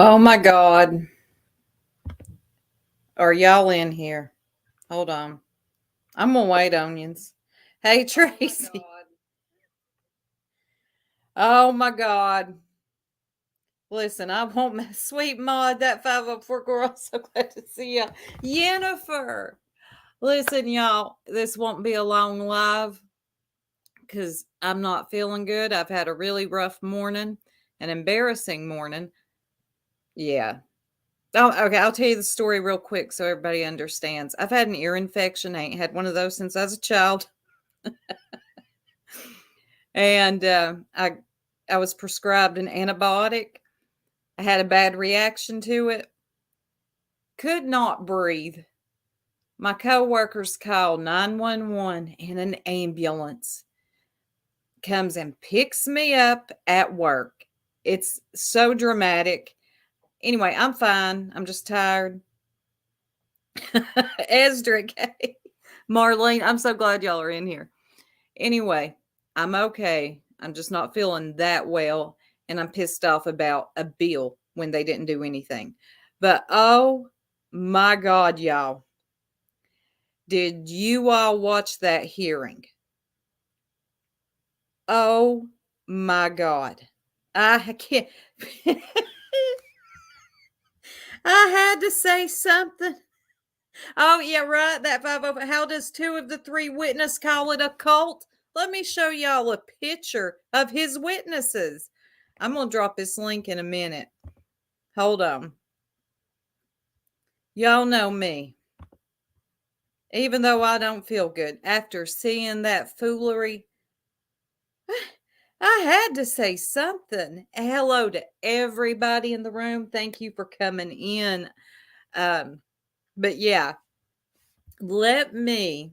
Oh my God. Are y'all in here? Hold on. I'm gonna wait, onions. Hey, Tracy. Oh my God. Listen, I want my sweet mod, that 504 girl. So glad to see ya. Jennifer. Listen, y'all, this won't be a long live because I'm not feeling good. I've had a really rough morning, an embarrassing morning. Yeah. Oh, okay. I'll tell you the story real quick so everybody understands. I've had an ear infection. I ain't had one of those since I was a child. And I was prescribed an antibiotic. I had a bad reaction to it. Could not breathe. My coworkers called 911 and an ambulance comes and picks me up at work. It's so dramatic. Anyway, I'm fine. I'm just tired. Esdrick, hey. Marlene, I'm so glad y'all are in here. Anyway, I'm okay. I'm just not feeling that well. And I'm pissed off about a bill when they didn't do anything. But oh my God, y'all. Did you all watch that hearing? Oh my God. I can't. I had to say something. Oh, yeah, right. That 505. How does two of the three witnesses call it a cult? Let me show y'all a picture of his witnesses. I'm going to drop this link in a minute. Hold on. Y'all know me. Even though I don't feel good, after seeing that foolery, I had to say something. Hello to everybody in the room. Thank you for coming in. But yeah, let me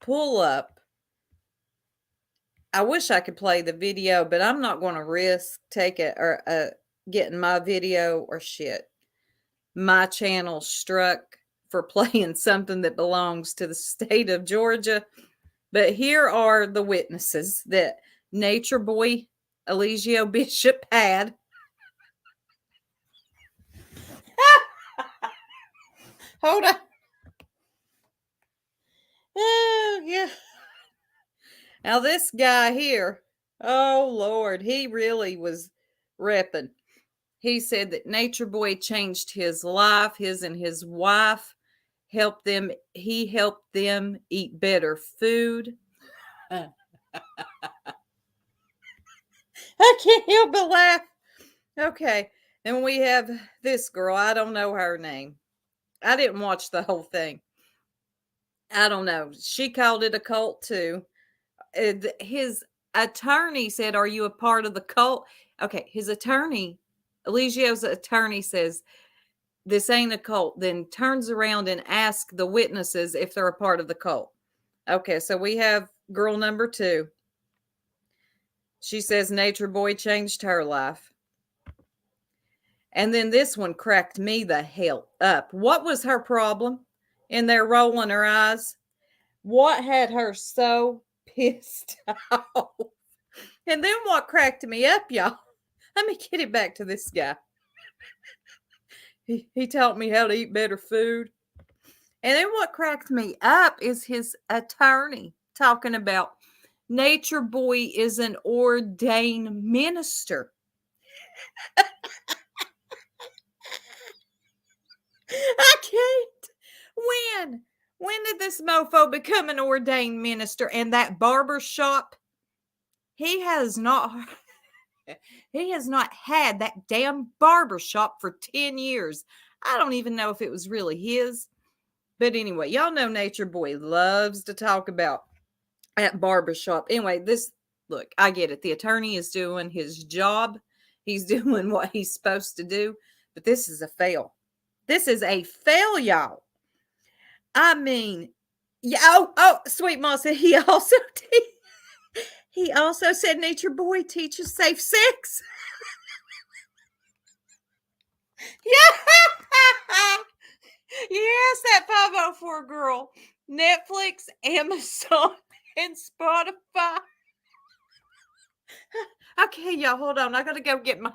pull up. I wish I could play the video, but I'm not going to risk getting my video or shit. My channel struck for playing something that belongs to the state of Georgia. But here are the witnesses that Nature Boy Eligio Bishop had. Hold on. Oh, yeah. Now, this guy here, oh, Lord, he really was repping. He said that Nature Boy changed his life, his and his wife he helped them eat better food. I can't help but laugh. Okay, and we have this girl. I don't know her name. I didn't watch the whole thing. I don't know. She called it a cult too. His attorney said, "Are you a part of the cult?" Okay, his attorney, Eligio's attorney, says this ain't a cult. Then turns around and asks the witnesses if they're a part of the cult. Okay, so we have girl number 2. She says Nature Boy changed her life. And then this one cracked me the hell up. What was her problem? In there rolling her eyes. What had her so pissed off? And then what cracked me up, y'all? Let me get it back to this guy. He taught me how to eat better food. And then what cracked me up is his attorney talking about Nature Boy is an ordained minister. I can't. When did this mofo become an ordained minister? And that barber shop, he has not had that damn barber shop for 10 years. I don't even know if it was really his. But anyway, y'all know Nature Boy loves to talk about at barbershop. Anyway, look, I get it. The attorney is doing his job. He's doing what he's supposed to do. But this is a fail. This is a fail, y'all. I mean, yeah. Sweet Mom said he also said Nature Boy teaches safe sex. Yeah. Yes, that 504 girl. Netflix, Amazon, and Spotify. Okay, y'all, hold on. I gotta go get my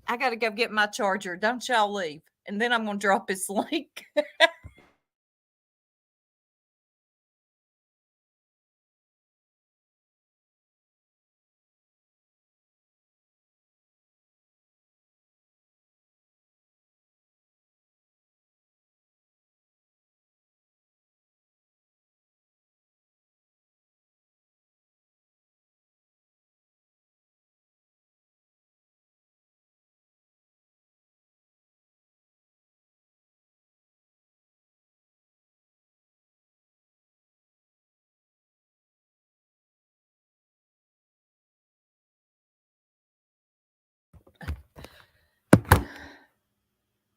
I got to go get my charger. Don't y'all leave. And then I'm going to drop his link.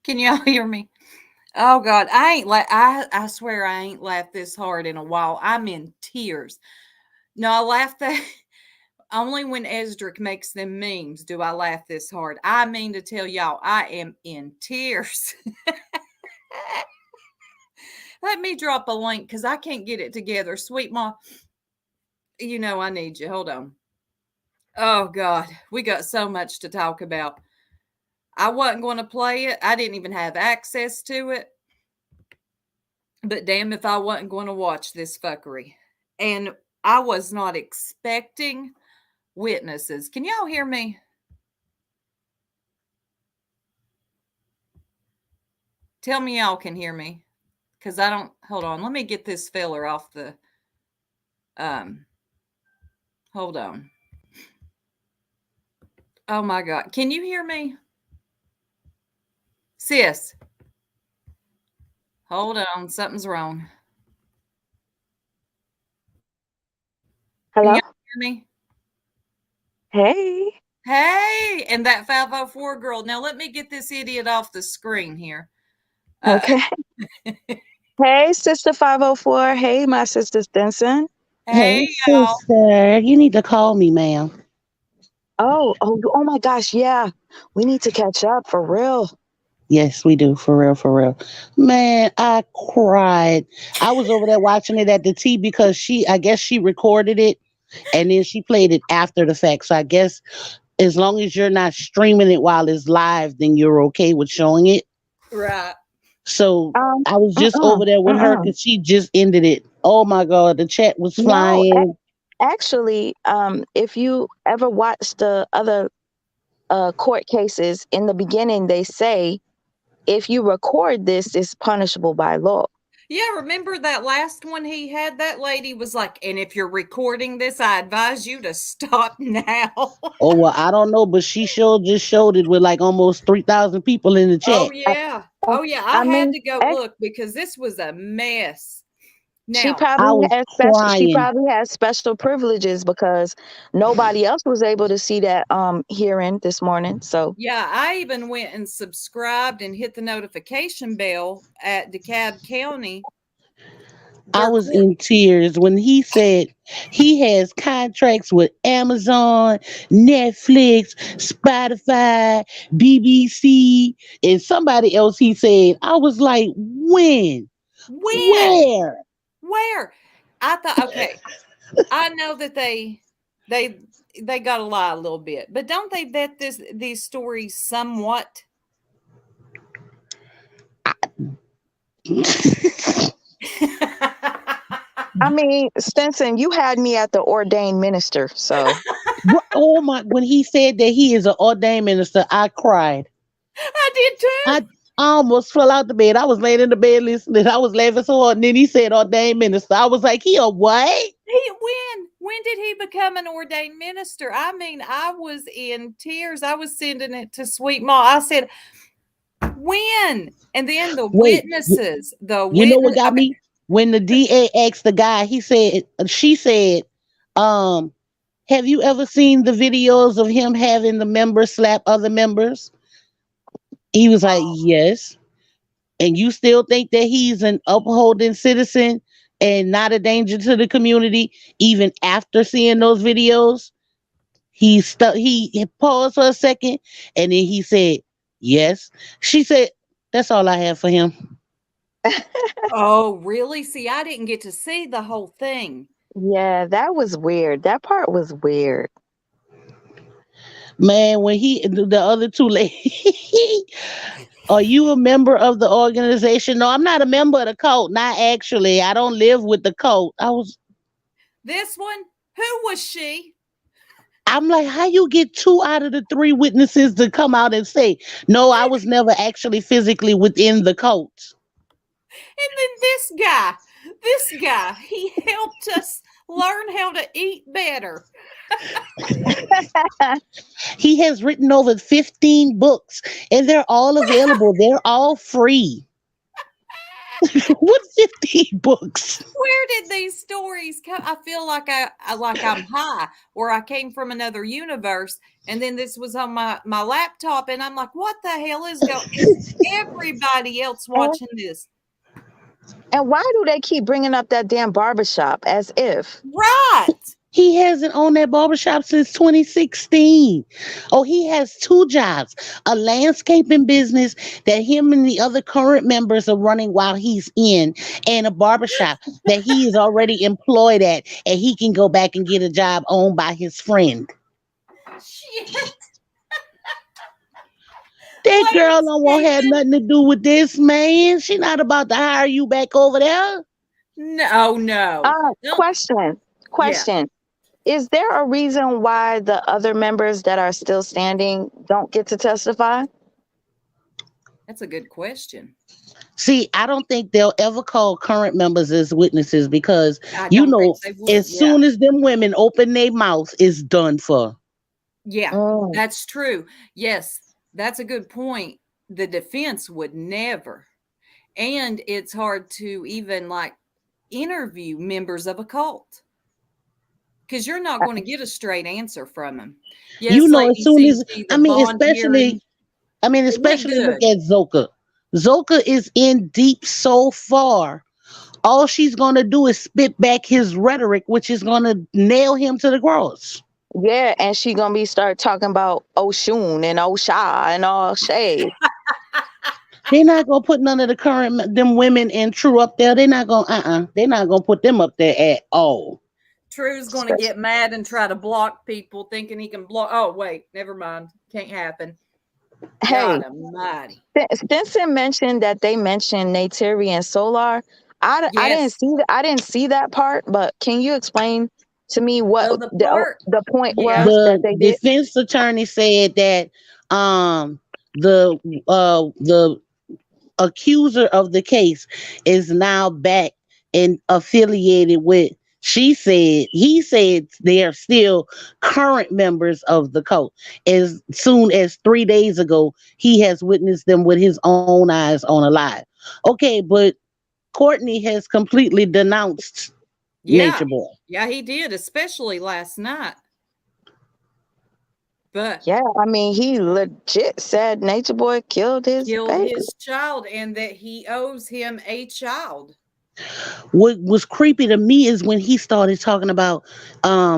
Can y'all hear me? Oh God, I ain't I swear I ain't laughed this hard in a while. I'm in tears. No, I laugh that only when Esdric makes them memes do I laugh this hard. I mean to tell y'all, I am in tears. Let me drop a link because I can't get it together. Sweet Ma, you know I need you. Hold on. Oh God, we got so much to talk about. I wasn't going to play it. I didn't even have access to it. But damn if I wasn't going to watch this fuckery. And I was not expecting witnesses. Can y'all hear me? Tell me y'all can hear me. Because I don't, hold on. Let me get this filler off the, um, hold on. Oh my God. Can you hear me? Sis. Hold on. Something's wrong. Can Hello? y'all hear me? Hey. Hey, and that 504 girl. Now let me get this idiot off the screen here. Uh, Okay. Hey, Sister 504. Hey, my sister Stinson. hey, Hey, y'all. sister, you need to call me, ma'am. Oh my gosh, yeah. We need to catch up for real. Yes, we do, for real, for real. Man, I cried. I was over there watching it at the T because I guess she recorded it and then she played it after the fact. So I guess as long as you're not streaming it while it's live, then you're okay with showing it. Right. So Um, I was just mm-mm, over there with her mm-mm. because she just ended it. Oh my God, the chat was No, flying. actually, if you ever watch the other court cases, in the beginning they say if you record this, it's punishable by law. Yeah, remember that last one he had? That lady was like, and if you're recording this, I advise you to stop now. Oh well, I don't know, but she just showed it with like almost 3,000 people in the Oh, chat. yeah. Uh, Oh, yeah. I I had mean, to go look because this was a mess. She Now, I probably was has special. She crying. probably has special privileges because nobody else was able to see that hearing this morning. So yeah, I even went and subscribed and hit the notification bell at DeKalb County, I their was court. in tears when he said he has contracts with Amazon, Netflix, Spotify, BBC, and somebody else. He said, I was like, when? When? Where? Where? I thought, okay, I know that they they got to lie a little bit, but don't they vet these stories somewhat? I mean, Stinson, you had me at the ordained minister. So Oh my, when he said that he is an ordained minister, I cried. I did too. I almost fell out the bed. I was laying in the bed listening. I was laughing so hard. And then he said ordained minister. I was like, he a what? When did he become an ordained minister? I mean, I was in tears. I was sending it to Sweet Ma. I said, when? And then the Wait, witnesses, the you know what witness. got Okay, me? When the DA asked the guy, she said, um, have you ever seen the videos of him having the members slap other members? He was like, yes. And you still think that he's an upholding citizen and not a danger to the community, even after seeing those videos? He paused for a second and then he said, yes. She said, that's all I have for him. oh, really? See, I didn't get to see the whole thing. yeah, that was weird. That part was weird. Man, when the other two ladies, are you a member of the organization? No, I'm not a member of the cult. Not actually. I don't live with the cult. This one, who was she? I'm like, how you get two out of the three witnesses to come out and say, no, I was never actually physically within the cult. And then this guy, he helped us learn how to eat better. He has written over 15 books and they're all available. They're all free. What 15 books? Where did these stories come? I feel like I'm high, or I came from another universe, and then this was on my laptop, and I'm like, what the hell is going? Is everybody else And, watching this? and why do they keep bringing up that damn barbershop as if? Right. He hasn't owned that barbershop since 2016. Oh, he has two jobs, a landscaping business that him and the other current members are running while he's in, and a barbershop that he is already employed at, and he can go back and get a job owned by his friend. Shit. That girl don't want have Landscaping? nothing to do with this, man. She not about to hire you back over there. No, no. Question. Yeah, Is there a reason why the other members that are still standing don't get to testify? that's a good question. See, I don't think they'll ever call current members as witnesses because, I don't think they would. as Yeah. soon as them women open their mouth, it's done for. Yeah, Mm. that's true. Yes, that's a good point. The defense would never. And it's hard to even like interview members of a cult because you're not going to get a straight answer from them. Yes, As lady soon as, CC, the bond hearing, it went especially look good. at Zoka. Zoka is in deep so far. All she's going to do is spit back his rhetoric, which is going to nail him to the cross. Yeah, and she gonna be start talking about Oshun and Osha and all shade. They're not gonna put none of the current them women in True up there. They're not gonna They're not gonna put them up there at all. True's going to get mad and try to block people thinking he can block. Oh, wait, never mind. Can't happen. Hey, God almighty. Stinson mentioned that they mentioned Neytiri and Solar. I didn't Yes. see I didn't see that part, but can you explain to me what Oh, the part. the point Yeah. was that The they did? defense attorney said that the accuser of the case is now back and affiliated with, he said they are still current members of the cult. As soon as 3 days ago, he has witnessed them with his own eyes on a live. Okay, but Courtney has completely denounced Yeah. Nature Boy. Yeah, he did, especially last night. But Yeah, I mean, he legit said Nature Boy killed his killed baby. his child and that he owes him a child. What was creepy to me is when he started talking about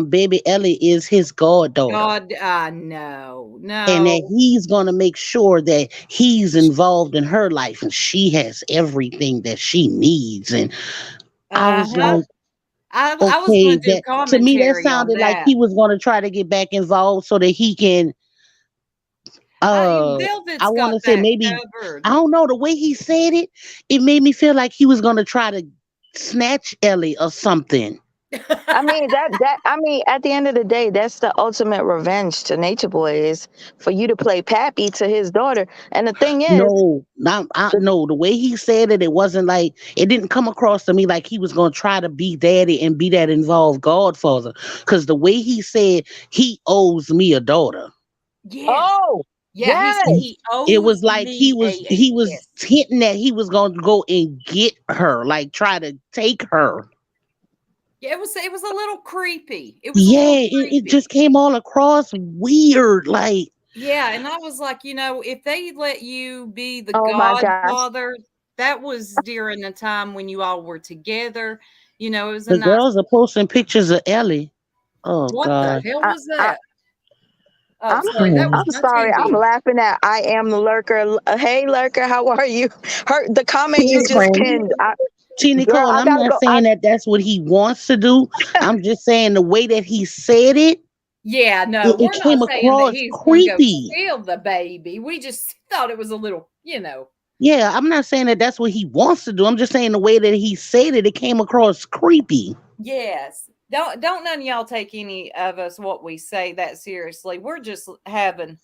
baby Ellie is his goddaughter. God, no, And that no. he's gonna make sure that he's involved in her life and she has everything that she needs. And I was Uh-huh. like, I was okay, going to do that to me that commentary on sounded like that. he was gonna try to get back involved so that he can I Velvet's want got to say that maybe, covered. I don't know, the way he said it, it made me feel like he was gonna try to snatch Ellie or something. I mean I mean at the end of the day, that's the ultimate revenge to Nature Boy is for you to play Pappy to his daughter. And the thing is, No, not no. The way he said it, it wasn't like, it didn't come across to me like he was gonna try to be daddy and be that involved godfather. Because the way he said he owes me a daughter, Yes. oh Yeah, he said yes, he it owes was like me he a was yes. hinting that he was gonna go and get her, like try to take her. Yeah, it was a little creepy. It was a Yeah, little it creepy. just came all across weird. Like Yeah, and I was like, if they let you be the oh my gosh. godfather, that was during the time when you all were together. It was a the nice. girls are posting pictures of Ellie. Oh What the God. hell I, was I, that? Oh, sorry, that was I'm my sorry. I'm TV. laughing at I am the lurker. Hey lurker, how are you? The comment you just Listen, pinned. T. Girl, Nicole, I I'm gotta not go. saying that that's what he wants to do. I'm just saying the way that he said it. Yeah, no, It we're not came saying that across he's going to go creepy. steal the baby. We just thought it was a little. Yeah, I'm not saying that that's what he wants to do. I'm just saying the way that he said it, it came across creepy. Yes. Don't none of y'all take any of us what we say that seriously. We're just having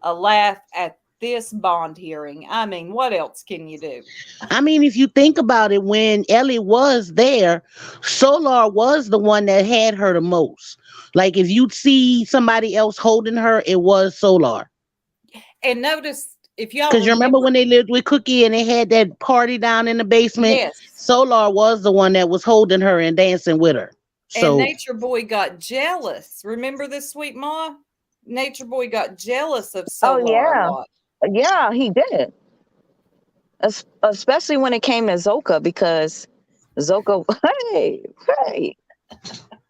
a laugh at this bond hearing. I mean, what else can you do? I mean, if you think about it, when Ellie was there, Solar was the one that had her the most. Like if you see somebody else holding her, it was Solar. And notice if y'all Because you remember remember, when they lived with Cookie and they had that party down in the basement? yes. Solar was the one that was holding her and dancing with her. And So, Nature Boy got jealous. Remember this, sweet ma? Nature Boy got jealous of Oh Solar a yeah, lot. yeah, he did. Especially when it came to Zoka, because Zoka, hey,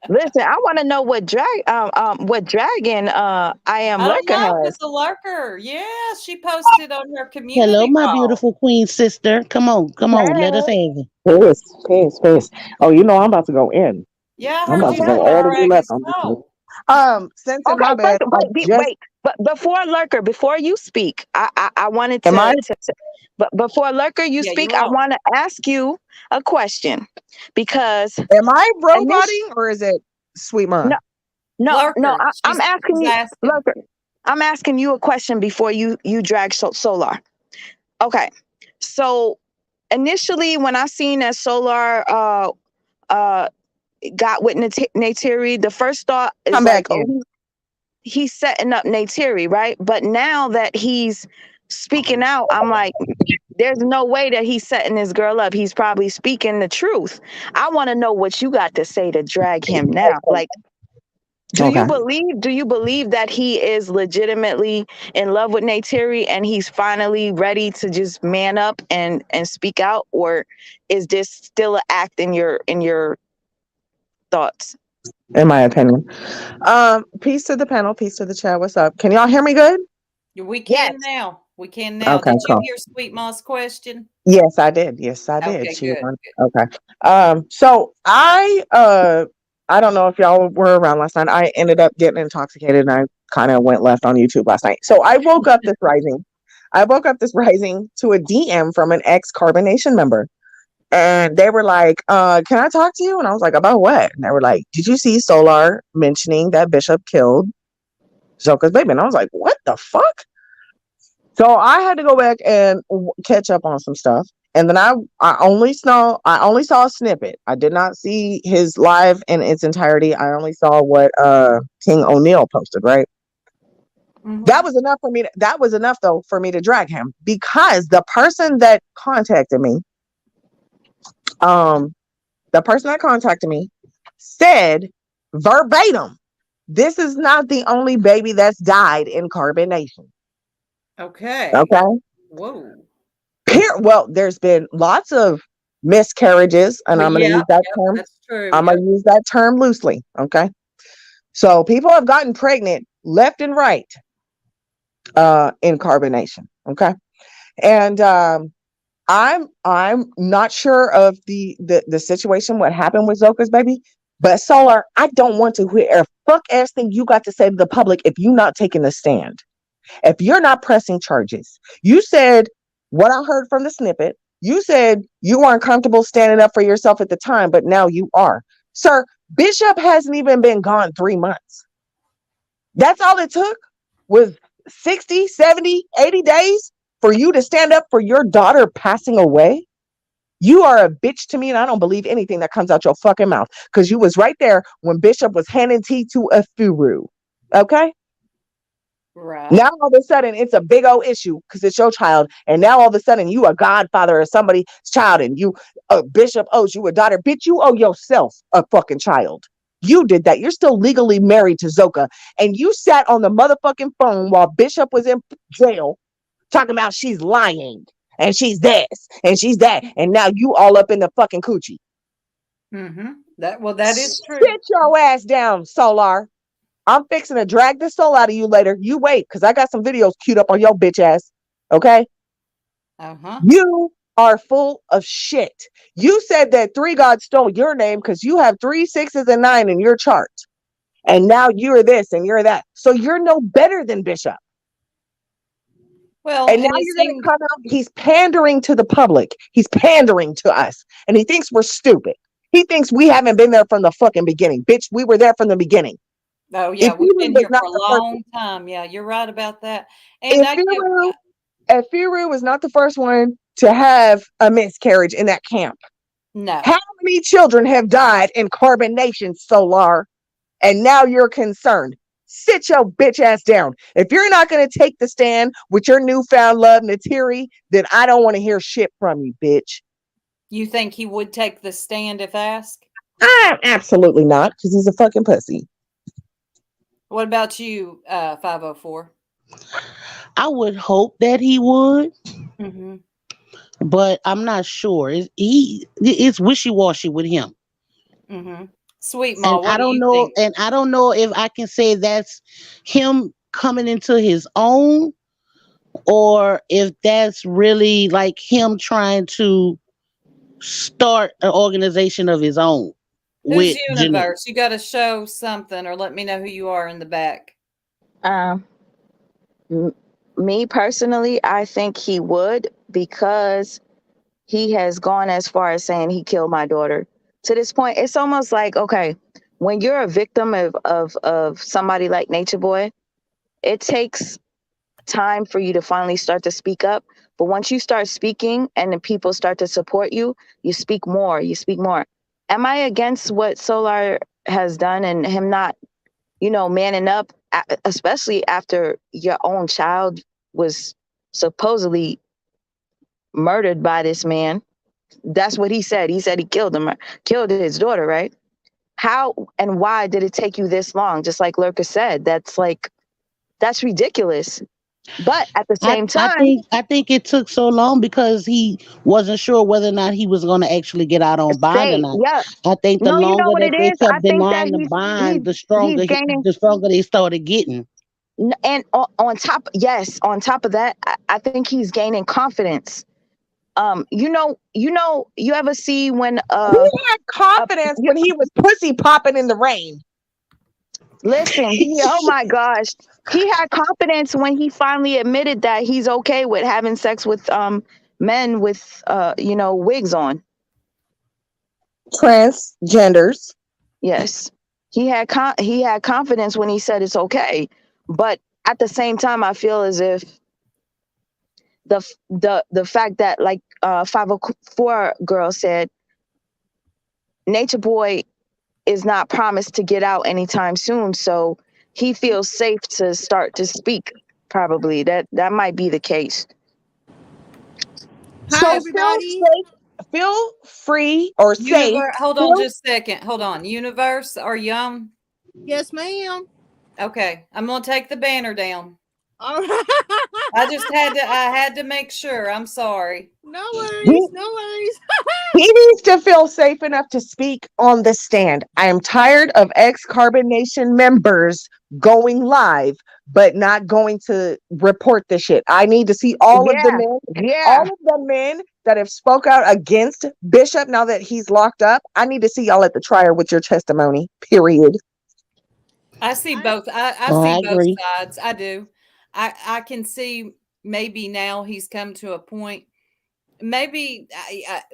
listen, I want to know what dragon I am I don't lurker know if has. it's a lurker. Yeah, she posted on her hello, community my wall. beautiful queen sister. Come on, let us Hey, have it. Pace. Oh, you know I'm about to go in. Yeah, I I'm heard about you to go okay, told her all to the way drag left his on this one. soul. Since in okay. my bad, I just But before lurker, before you speak, I wanted am I but before lurker you Yeah, speak, you're I on. want to ask you a question because am I initially, roboting or is it Sweet Ma? no, no, Lurker. I'm asking She's you, asking. lurker. I'm asking you a question before you drag Solar. Okay, so initially when I seen that Solar uh got with Neytiri, the first thought is Come like, back oh, in. he's setting up Neytiri, right? But now that he's speaking out, I'm like, there's no way that he's setting this girl up. He's probably speaking the truth. I want to know what you got to say to drag him now. Like, Okay. do you believe that he is legitimately in love with Neytiri and he's finally ready to just man up and speak out, or is this still an act in your thoughts? In my opinion. Peace to the panel, peace to the chat. What's up? Can y'all hear me good? We can Yes. now. We can now. Okay, Did you cool. hear Sweet Ma's question? Yes, I did. Yes, I did. Okay, She was good, on. good. Okay. So I don't know if y'all were around last night. I ended up getting intoxicated and I kind of went left on YouTube last night. So I woke up this rising. I woke up this rising to a DM from an ex Carbonation member. And they were like, can I talk to you? And I was like, about what? And they were like, did you see Solar mentioning that Bishop killed Zoka's baby? And I was like, what the fuck? So I had to go back and catch up on some stuff. And then I only saw a snippet. I did not see his live in its entirety. I only saw what King O'Neill posted, right? That Mm-hmm. was enough for me. That was enough though for me to drag him because um the person that contacted me said verbatim, this is not the only baby that's died in carbonation. Okay. Okay. Whoa. Well, there's been lots of miscarriages, and Well, I'm going to yeah, use that yep, term. that's true. I'm going Yep. to use that term loosely. Okay. So people have gotten pregnant left and right in carbonation. Okay. And I'm not sure of the situation, what happened with Zoka's baby. But Solar, I don't want to hear a fuck ass thing you got to say to the public if you're not taking a stand. If you're not pressing charges. You said what I heard from the snippet. You said you weren't comfortable standing up for yourself at the time, but now you are. Sir, Bishop hasn't even been gone 3 months. That's all it took was 60, 70, 80 days for you to stand up for your daughter passing away. You are a bitch to me, and I don't believe anything that comes out your fucking mouth because you was right there when Bishop was handing tea to a furu. Okay? Right. Now all of a sudden it's a big old issue because it's your child, and now all of a sudden you a godfather of somebody's child, and you a bishop owes you a daughter. Bitch, you owe yourself a fucking child. You did that. You're still legally married to Zoka, and you sat on the motherfucking phone while Bishop was in jail talking about she's lying and she's this and she's that, and now you all up in the fucking coochie. Mm-hmm. That is true. Sit your ass down, Solar. I'm fixing to drag the soul out of you later. You wait, because I got some videos queued up on your bitch ass. Okay? Uh-huh. You are full of shit. You said that three gods stole your name because you have 3 6s and 9 in your chart. And now you're this and you're that. So you're no better than Bishop. Well, And now and it you're going to seemed come out. He's pandering to the public. He's pandering to us. And he thinks we're stupid. He thinks we haven't been there from the fucking beginning. Bitch, we were there from the beginning. oh yeah, If we've Firu been was here not for a the first, long time. Yeah, you're right about that. And if I give Firu, if Firu was not the first one to have a miscarriage in that camp, no. how many children have died in carbonation, Solar? And now you're concerned. Sit your bitch ass down. If you're not going to take the stand with your newfound love, Natiri, then I don't want to hear shit from you, bitch. You think he would take the stand if asked? Absolutely not, because he's a fucking pussy. What about you, 504? I would hope that he would, Mm-hmm. but I'm not sure. It's wishy washy with him, Mm-hmm. Sweet and Ma, what do you think? I don't know if I can say that's him coming into his own, or if that's really like him trying to start an organization of his own Who's with Janae. Universe? You got to show something or let me know who you are in the back. Um, m- Me personally, I think he would, because he has gone as far as saying he killed my daughter. To this point, it's almost like, okay, when you're a victim of somebody like Nature Boy, it takes time for you to finally start to speak up. But once you start speaking and the people start to support you, you speak more, you speak more. Am I against what Solar has done and him not, manning up, especially after your own child was supposedly murdered by this man? That's what he said. He said he killed his daughter, right? How and why did it take you this long? Just like Lurka said, that's ridiculous. But at the I, same I time, think I think it took so long because he wasn't sure whether or not he was going to actually get out on bond or say, not. yeah, I think the no, you know longer what that it they is? I kept think that denying the he's bond, he's gaining. the stronger they started getting. And on top, yes, on top of that, I think he's gaining confidence. You ever see when He had uh confidence you, when he was pussy popping in the rain. listen, oh my gosh, he had confidence when he finally admitted that he's okay with having sex with men with wigs on. Transgenders. Yes, he had confidence when he said it's okay, but at the same time, I feel as if the fact that, like 504 girl said, Nature Boy is not promised to get out anytime soon, so he feels safe to start to speak. Probably that might be the case. So Hi, feel everybody. safe, feel free or safe. Universe, hold on Feel just a second. Hold on. Universe, are you on? Yes, ma'am. Okay, I'm gonna take the banner down. All right. I had to make sure. I'm sorry. No he, worries. No worries. he needs to feel safe enough to speak on the stand. I am tired of ex Carbon Nation members going live but not going to report the shit. I need to see Yeah, all yeah. of the men that have spoke out against Bishop now that he's locked up. I need to see y'all at the trial with your testimony. Period. I see I both. I Oh, see I both agree. sides. I do. I can see maybe now he's come to a point. Maybe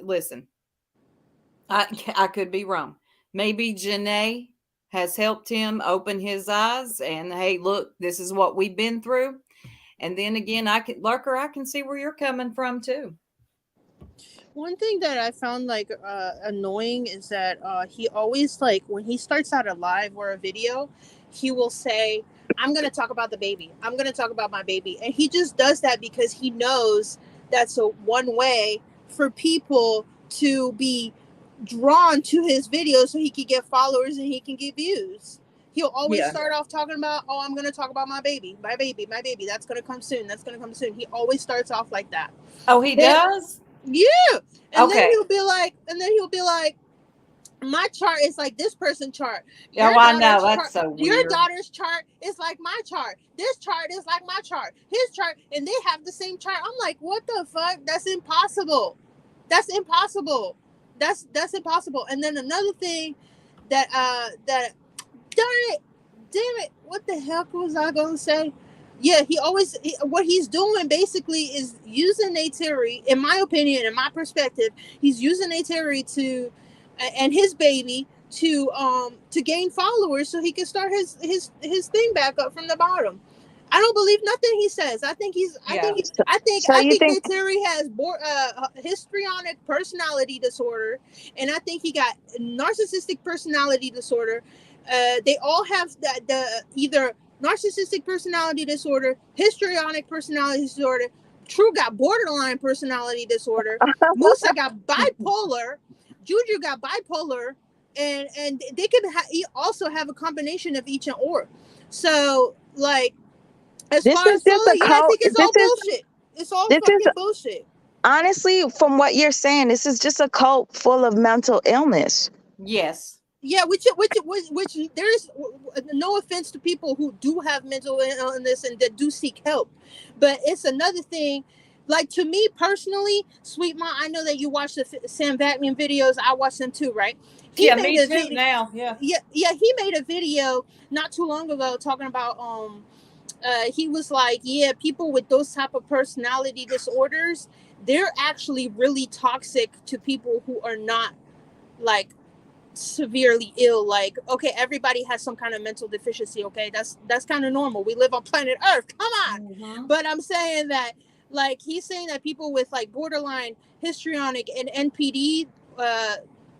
listen. I could be wrong. Maybe Janae has helped him open his eyes and hey, look, this is what we've been through. And then again, Lurker, I can see where you're coming from too. One thing that I found like annoying is that he always, like, when he starts out a live or a video, he will say, "I'm gonna talk about the baby. I'm gonna talk about my baby," and he just does that because he knows that's a one way for people to be drawn to his videos so he can get followers and he can get views. He'll always Yeah. start off talking about, "Oh, I'm gonna talk about my baby, my baby, my baby. That's gonna come soon. That's gonna come soon." He always starts off like that. Oh, he Then does? yeah. And then Okay. he'll be like, "My chart is like this person chart. Yeah, Your well, I know. daughter's That's chart, so your weird. daughter's chart is like my chart. This chart is like my chart. His chart, and they have the same chart." I'm like, "What the fuck? That's impossible. That's impossible. That's impossible." And then another thing that darn it, damn it, what the heck was I gonna say? Yeah, what he's doing basically is using Nate Terry, in my opinion, in my perspective, he's using Nate Terry and his baby to gain followers so he can start his thing back up from the bottom. I don't believe nothing he says. Yeah. So I you think think Nate Terry has histrionic personality disorder, and I think he got narcissistic personality disorder. They all have the either narcissistic personality disorder, histrionic personality disorder. True got borderline personality disorder. Musa got bipolar. Juju got bipolar, and they could also have a combination of each and or. So like as this far is as just Solar, a yeah, I cult? think it's all bullshit. It's all This is fucking bullshit. honestly, from what you're saying, this is just a cult full of mental illness. Yes. Yeah, which there is no offense to people who do have mental illness and that do seek help, but it's another thing. Like to me personally, Sweet Ma, I know that you watch the Sam Batman videos. I watch them too, right? He Yeah, made me a too video. now. Yeah. Yeah, he made a video not too long ago talking about he was like, yeah, people with those type of personality disorders, they're actually really toxic to people who are not like severely ill. Like, okay, everybody has some kind of mental deficiency. Okay, that's kind of normal. We live on planet Earth. Come on. Mm-hmm. But I'm saying that, like, he's saying that people with like borderline, histrionic, and NPD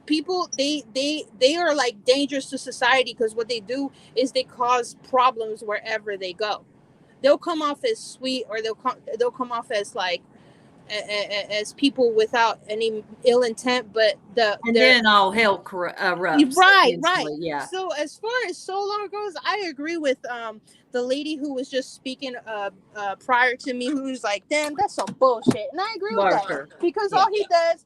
people, they are like dangerous to society because what they do is they cause problems wherever they go. They'll come off as sweet, or they'll come off as like as people without any ill intent, but And they're then all hell erupts right. instantly. Yeah. So as far as Solar goes, I agree with the lady who was just speaking prior to me, who's like, damn, that's some bullshit, and I agree with that Larger. because Yeah. all he does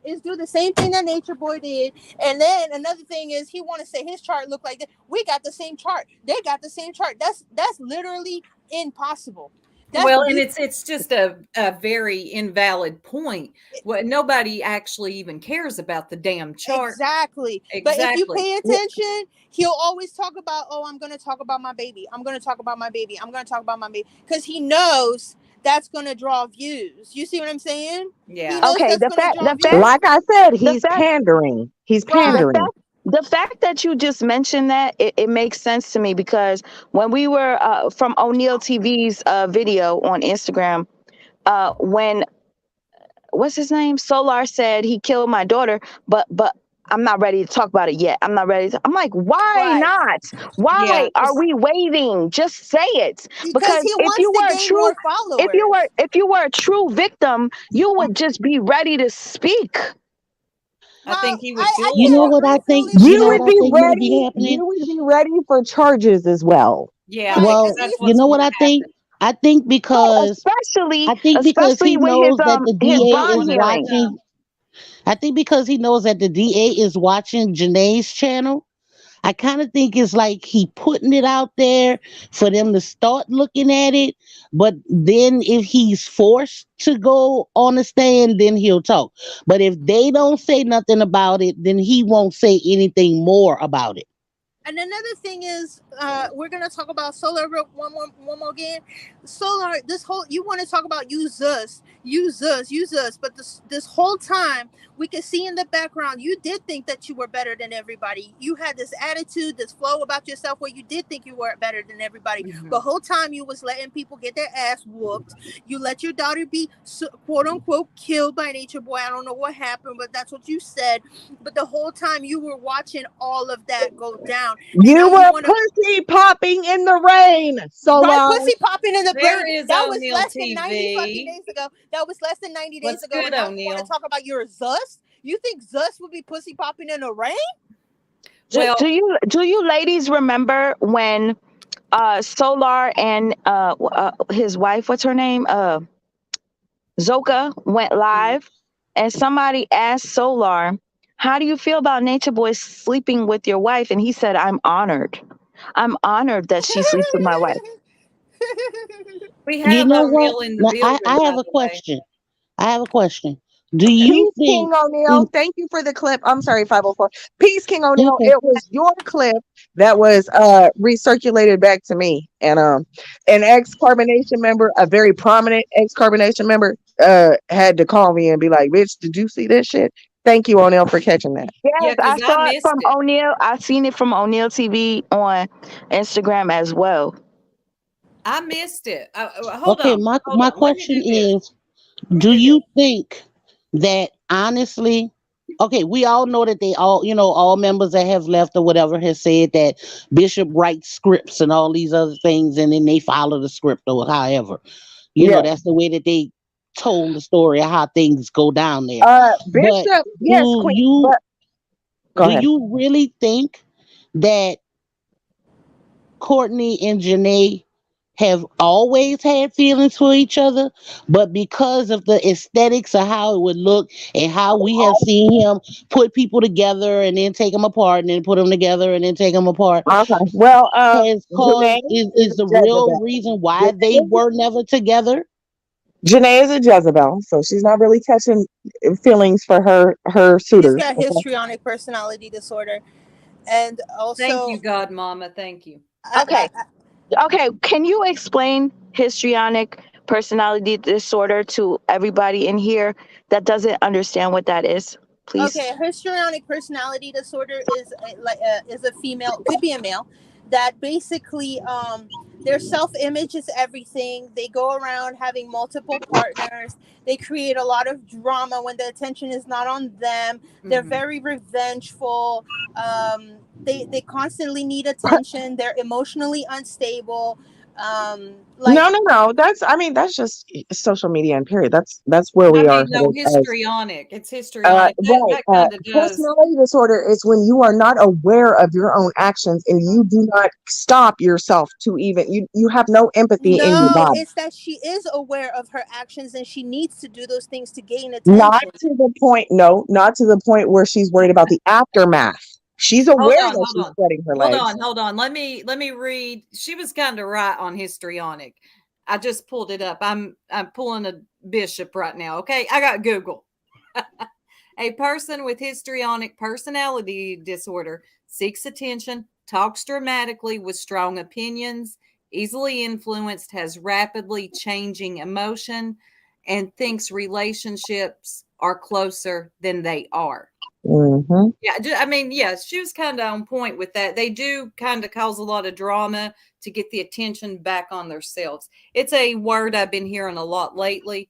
is do the same thing that Nature Boy did, and then another thing is he want to say his chart look like that. We got the same chart. They got the same chart. That's literally impossible. That's Well, and it's just a very invalid point. What nobody actually even cares about the damn chart. exactly. But if you Exactly. pay attention, he'll always talk about, oh, I'm going to talk about my baby. I'm going to talk about my baby. I'm going to talk about my baby. Because he knows that's going to draw views. You see what I'm saying? He Yeah. knows Okay, that's the going to fact, draw the fact, views. Like I said, the he's fact, pandering. He's Right. the pandering. fact, the fact that you just mentioned that it makes sense to me because when we were from O'Neill TV's video on Instagram, when what's his name? Solar said he killed my daughter, but I'm not ready to talk about it yet. I'm not ready to. I'm like, why Right. not? Why Yeah. are we waiting? Just say it. Because Because he wants to gain more followers. if you were a true victim, you would just be ready to speak. I think Well, he would I do You it. know can't what I agree think? fully You You know because, what would I be think may be ready. happening? You would be ready for charges as well. Yeah. right. Well, And That's he's, you what's know going what I to think? happen. I think because Especially I think because he especially with knows that the his DA bond is hearing. watching. I think because he knows that the DA is watching Janae's channel. I kind of think it's like he putting it out there for them to start looking at it. But then if he's forced to go on the stand, then he'll talk. But if they don't say nothing about it, then he won't say anything more about it. and another thing is, we're gonna talk about Solar one more again. Solar, this whole you want to talk about use us, but this whole time we can see in the background you did think that you were better than everybody. You had this attitude, this flow about yourself where you did think you were better than everybody. Mhm. The whole time you was letting people get their ass whooped. You let your daughter be quote unquote killed by Nature Boy. I don't know what happened, but that's what you said. But the whole time you were watching all of that go down, and now You you were want to pussy popping in the rain, right Solar. pussy popping in the There brain. is That was O'Neill less than 90 fucking TV. days ago. That was less than 90 days What's ago, good, and now you want to O'Neill? talk about your Zus? You think Zus would be pussy popping in the rain? Well, Do you ladies remember when Solar and his wife, what's her name? Zoka went live and somebody asked Solar, how do you feel about Nature Boy sleeping with your wife? And he said, I'm honored. I'm honored that she sleeps with my wife. we You have know what? O'Neill in the Now, building, I by have a the way. question. I have a question. Do you Peace King think? O'Neill, thank you for the clip. I'm sorry, 504. Peace King O'Neill, Okay, it was your clip that was recirculated back to me. And an ex-carbonation member, a very prominent ex-carbonation member, had to call me and be like, bitch, did you see this shit? Thank you, O'Neill, for catching that. Yes, Yeah, I because I saw it missed from it. O'Neill. I seen it from O'Neill TV on Instagram as well. I missed it. Hold okay. on. Hold My on. Let me question do this. is, Let me do do this. you think that honestly? Okay, we all know that they all, all members that have left or whatever has said that Bishop writes scripts and all these other things, and then they follow the script or however. Yeah. That's the way that they told the story of how things go down there. But Bishop, yes, do Queen, you but go do ahead. you really think that Courtney and Janae have always had feelings for each other, but because of the aesthetics of how it would look and how we have seen him put people together and then take them apart and then put them together and then take them apart, Okay. Well, has Janae caused is is the a real Jezebel. reason why they were never together? Janae is a Jezebel, so she's not really catching feelings for her She's suitors. got Okay? histrionic personality disorder, and Thank you, also, God Mama. Thank you. Okay. Okay, can you explain histrionic personality disorder to everybody in here that doesn't understand what that is, please? Okay, histrionic personality disorder is is a female, could be a male, that basically their self-image is everything. They go around having multiple partners. They create a lot of drama when the attention is not on them. They're Hmm. very revengeful. They constantly need attention. They're emotionally unstable. Like, No, no, no. That's just social media and period. That's where I we are mean, no, headed as histrionic. It's histrionic. right. That kind of does. Personality disorder is when you are not aware of your own actions and you do not stop yourself to even you have no empathy in your no, body. it's that she is aware of her actions and she needs to do those things to gain Not attention. to the point, no, not to the point where she's worried about the aftermath. She's Hold aware on, that hold she's on. spreading her Hold legs. on, hold on. Let me read. She was kind of right on histrionic. I just pulled it up. I'm pulling a bishop right now. Okay, I got Google. A person with histrionic personality disorder seeks attention, talks dramatically with strong opinions, easily influenced, has rapidly changing emotion, and thinks relationships are closer than they are. Hmm. Yeah, I mean, yeah, she was kind of on point with that. They do kind of cause a lot of drama to get the attention back on themselves. It's a word I've been hearing a lot lately,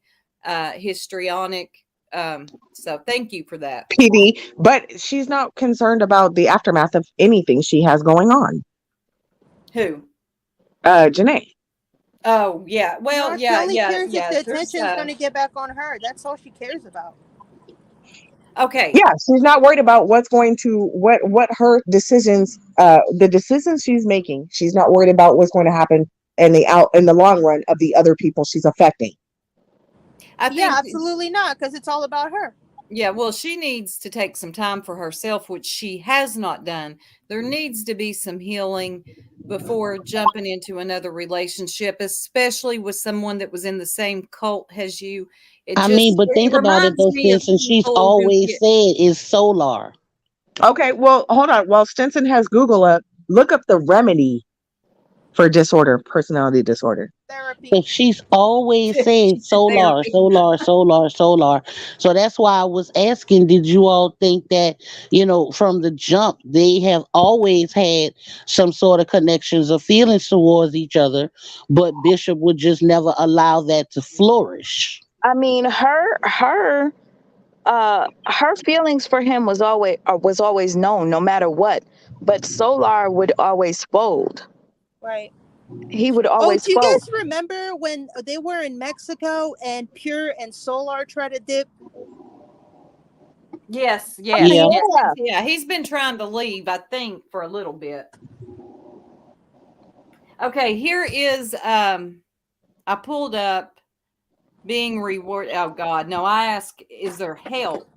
histrionic. So thank you for that. PD, but she's not concerned about the aftermath of anything she has going on. Who? Janae. Oh, yeah. Well, No, she yeah, only yeah, cares if yeah. the There's attention is going to get back on her. That's all she cares about. okay. Yeah, she's not worried about what's going to what her decisions the decisions she's making. She's not worried about what's going to happen in the long run of the other people she's affecting. I Yeah, think absolutely not, because it's all about her. yeah, well, she needs to take some time for herself, which she has not done. There needs to be some healing before jumping into another relationship, especially with someone that was in the same cult as you. It I just mean, but it think about it reminds though, me of sis, and she's people who always get said is solar. Okay, well, hold on. While Stinson has Google up, look up the remedy for personality disorder. Therapy. But she's always said solar, therapy. solar, solar, solar. So that's why I was asking, did you all think that, from the jump, they have always had some sort of connections or feelings towards each other, but Bishop would just never allow that to flourish? I mean, her feelings for him was always known, no matter what. But Solar would always fold. Right. He would Oh, always do you fold. guys remember when they were in Mexico and Pure and Solar tried to dip? Yes, Yeah. yes, Yeah. yeah. He's been trying to leave, I think, for a little bit. Okay, here is I pulled up being rewarded. Oh God, no! I ask, is there help?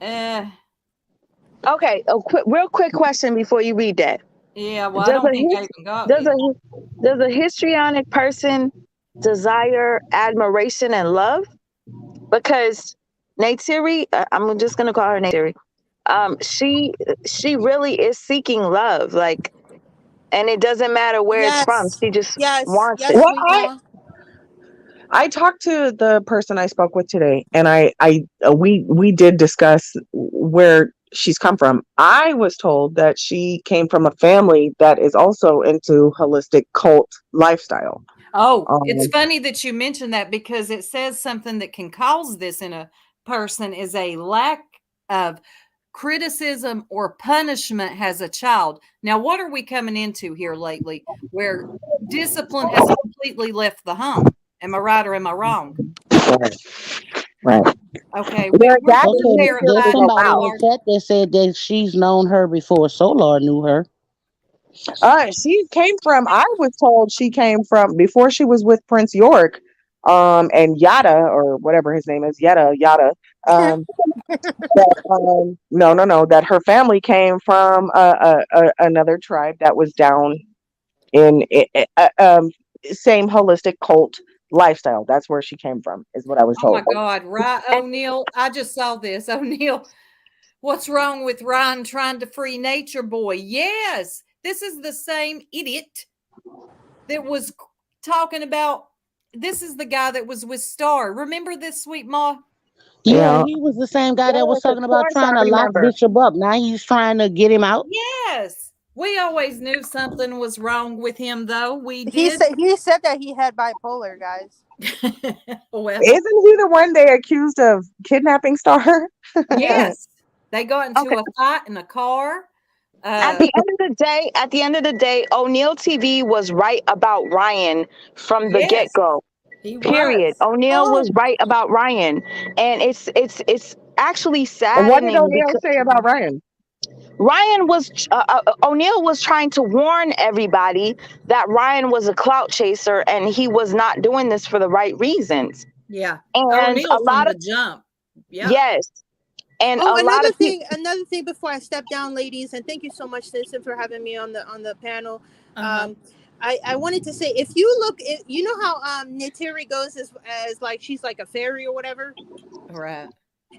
Uh, Okay. Real quick question before you read that. yeah. Well, I Does don't a think I his, even got does help. a histrionic person desire admiration and love? because Neytiri, I'm just gonna call her Neytiri. She really is seeking love, like, and it doesn't matter where it's from. Yes, She just yes, wants yes, it. Well, sweet mom. I talked to the person I spoke with today, and we did discuss where she's come from. I was told that she came from a family that is also into holistic cult lifestyle. Oh, it's Um, funny that you mentioned that because it says something that can cause this in a person is a lack of criticism or punishment as a child. Now, what are we coming into here lately where discipline has completely left the home? Am I right or am I wrong? right, right. Okay, Where we're that Okay, behavior there's is terrified of somebody in allowed. the our chat that said that she's known her before. Solar knew her. She came from. I was told she came from before she was with Prince York, and Yada or whatever his name is, Yada. Um, no, that her family came from another tribe that was down in same holistic cult lifestyle. That's where she came from, is what I was oh my told. God, right, O'Neill. I just saw this. O'Neill, what's wrong with Ryan trying to free Nature Boy? Yes, this is the same idiot that was talking about. This is the guy that was with Star. Remember this, sweet Ma? Yeah, Yeah. he was the same guy that was Yes, of talking about course I trying to lock remember. Bishop up. Now he's trying to get him out. Yes. We always knew something was wrong with him, though. We He did. said that he had bipolar, guys. Well, Isn't he the one they accused of kidnapping Star? Yeah. yes. They got Okay. into a fight in a car. At Uh, the end of the day, O'Neill TV was right about Ryan from the get yes, go. he Period. was. O'Neill was Oh, right about Ryan, and it's actually What did saddening O'Neill because say about Ryan? O'Neill was trying to warn everybody that Ryan was a clout chaser and he was not doing this for the right reasons. Yeah. And O'Neill a from lot the of jump. Yep. yes, and oh, a lot of people. another thing before I step down, ladies, and thank you so much, Citizen, for having me on the panel. Uh-huh. Um, I wanted to say, if you look, you know how Neytiri goes as like she's like a fairy or whatever. All right.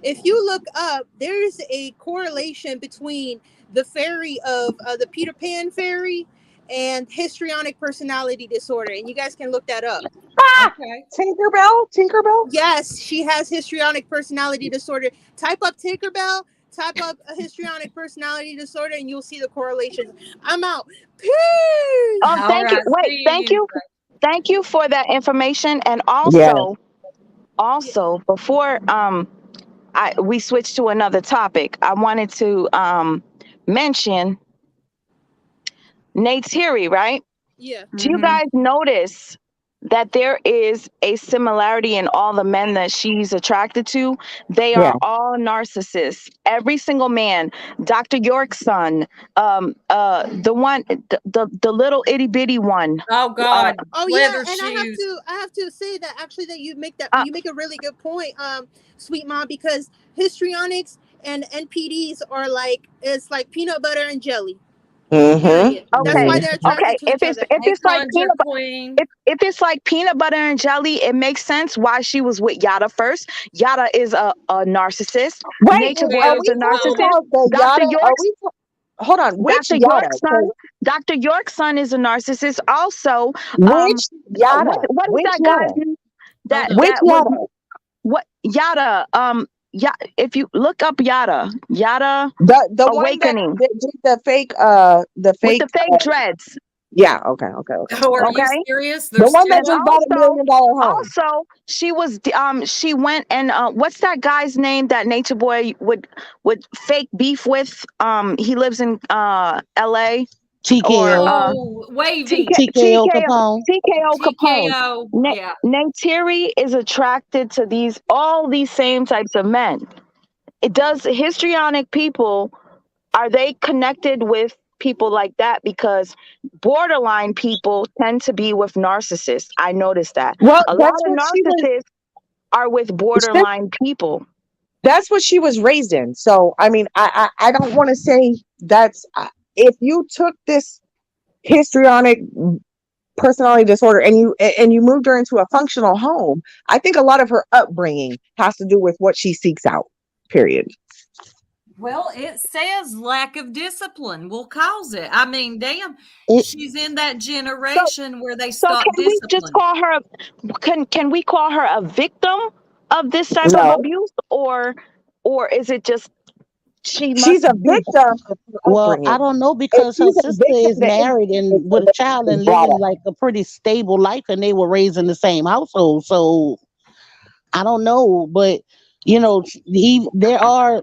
If you look up, there's a correlation between the fairy of the Peter Pan fairy and histrionic personality disorder, and you guys can look that up. Ah, Okay. Tinkerbell. Yes, she has histrionic personality disorder. Type up Tinkerbell, type up a histrionic personality disorder, and you'll see the correlations. I'm out. Peace. All Thank you. right. Wait, See you. thank you for that information, and Yeah. Yeah, also before we switch to another topic, I wanted to mention Nate's Theory, right? yeah. Do you Mm-hmm. guys notice that there is a similarity in all the men that she's attracted to? They Yeah. are all narcissists. Every single man. Dr. York's son, the one, the little itty bitty one. Oh Uh, God. Oh yeah, Leather and shoes. I have to say that actually that uh, you make a really good point, sweet mom, because histrionics and NPDs are like it's like peanut butter and jelly. Mm-hmm. Period. That's okay, why Mm. they're attracted okay. to each other. If Hey, it's like Conjure Queen. if it's like peanut butter and jelly, it makes sense why she was with Yada first. Yada is a narcissist. Wait, Nature Boy are Well, is we a talking no. narcissist. about the Dr. Yada? York's Hold on, which Dr. Yada? York's son, Dr. York's son is a narcissist. Also, um, Which Yada? what is Which that guy's Yada? name? Hold That on. Which that was Yada? what Yada. Yeah. If you look up Yada The one that Awakening did the with fake the fake dreads. yeah, okay. Oh, are you Okay. serious? The There's one two that And just of bought a also, $1 million home. she was she went and what's that guy's name that Nature Boy would fake beef with? He lives in LA or TKO. Oh, wavy. TKO Capone. TKO Capone. TKO. Yeah. Neytiri is attracted to all these same types of men. It does histrionic people, are they connected with people like that? Because borderline people tend to be with narcissists. I noticed that. Well, A lot of narcissists are with borderline people. that's what she was raised in. So I mean, I don't want to say that's if you took this histrionic personality disorder, and you moved her into a functional home, I think a lot of her upbringing has to do with what she seeks out. Period. Well, it says lack of discipline will cause it. I mean, damn, It, she's in that So generation where they so stop can we just discipline. call her can we call her a victim of this type of No, abuse, or is it just she she's must a be? victim of her well, I upbringing. don't know If because her she's a sister victim, is the married individual and for with a what child she's and brought living up. like a pretty stable life, and they were raised in the same household. So I don't know, but there are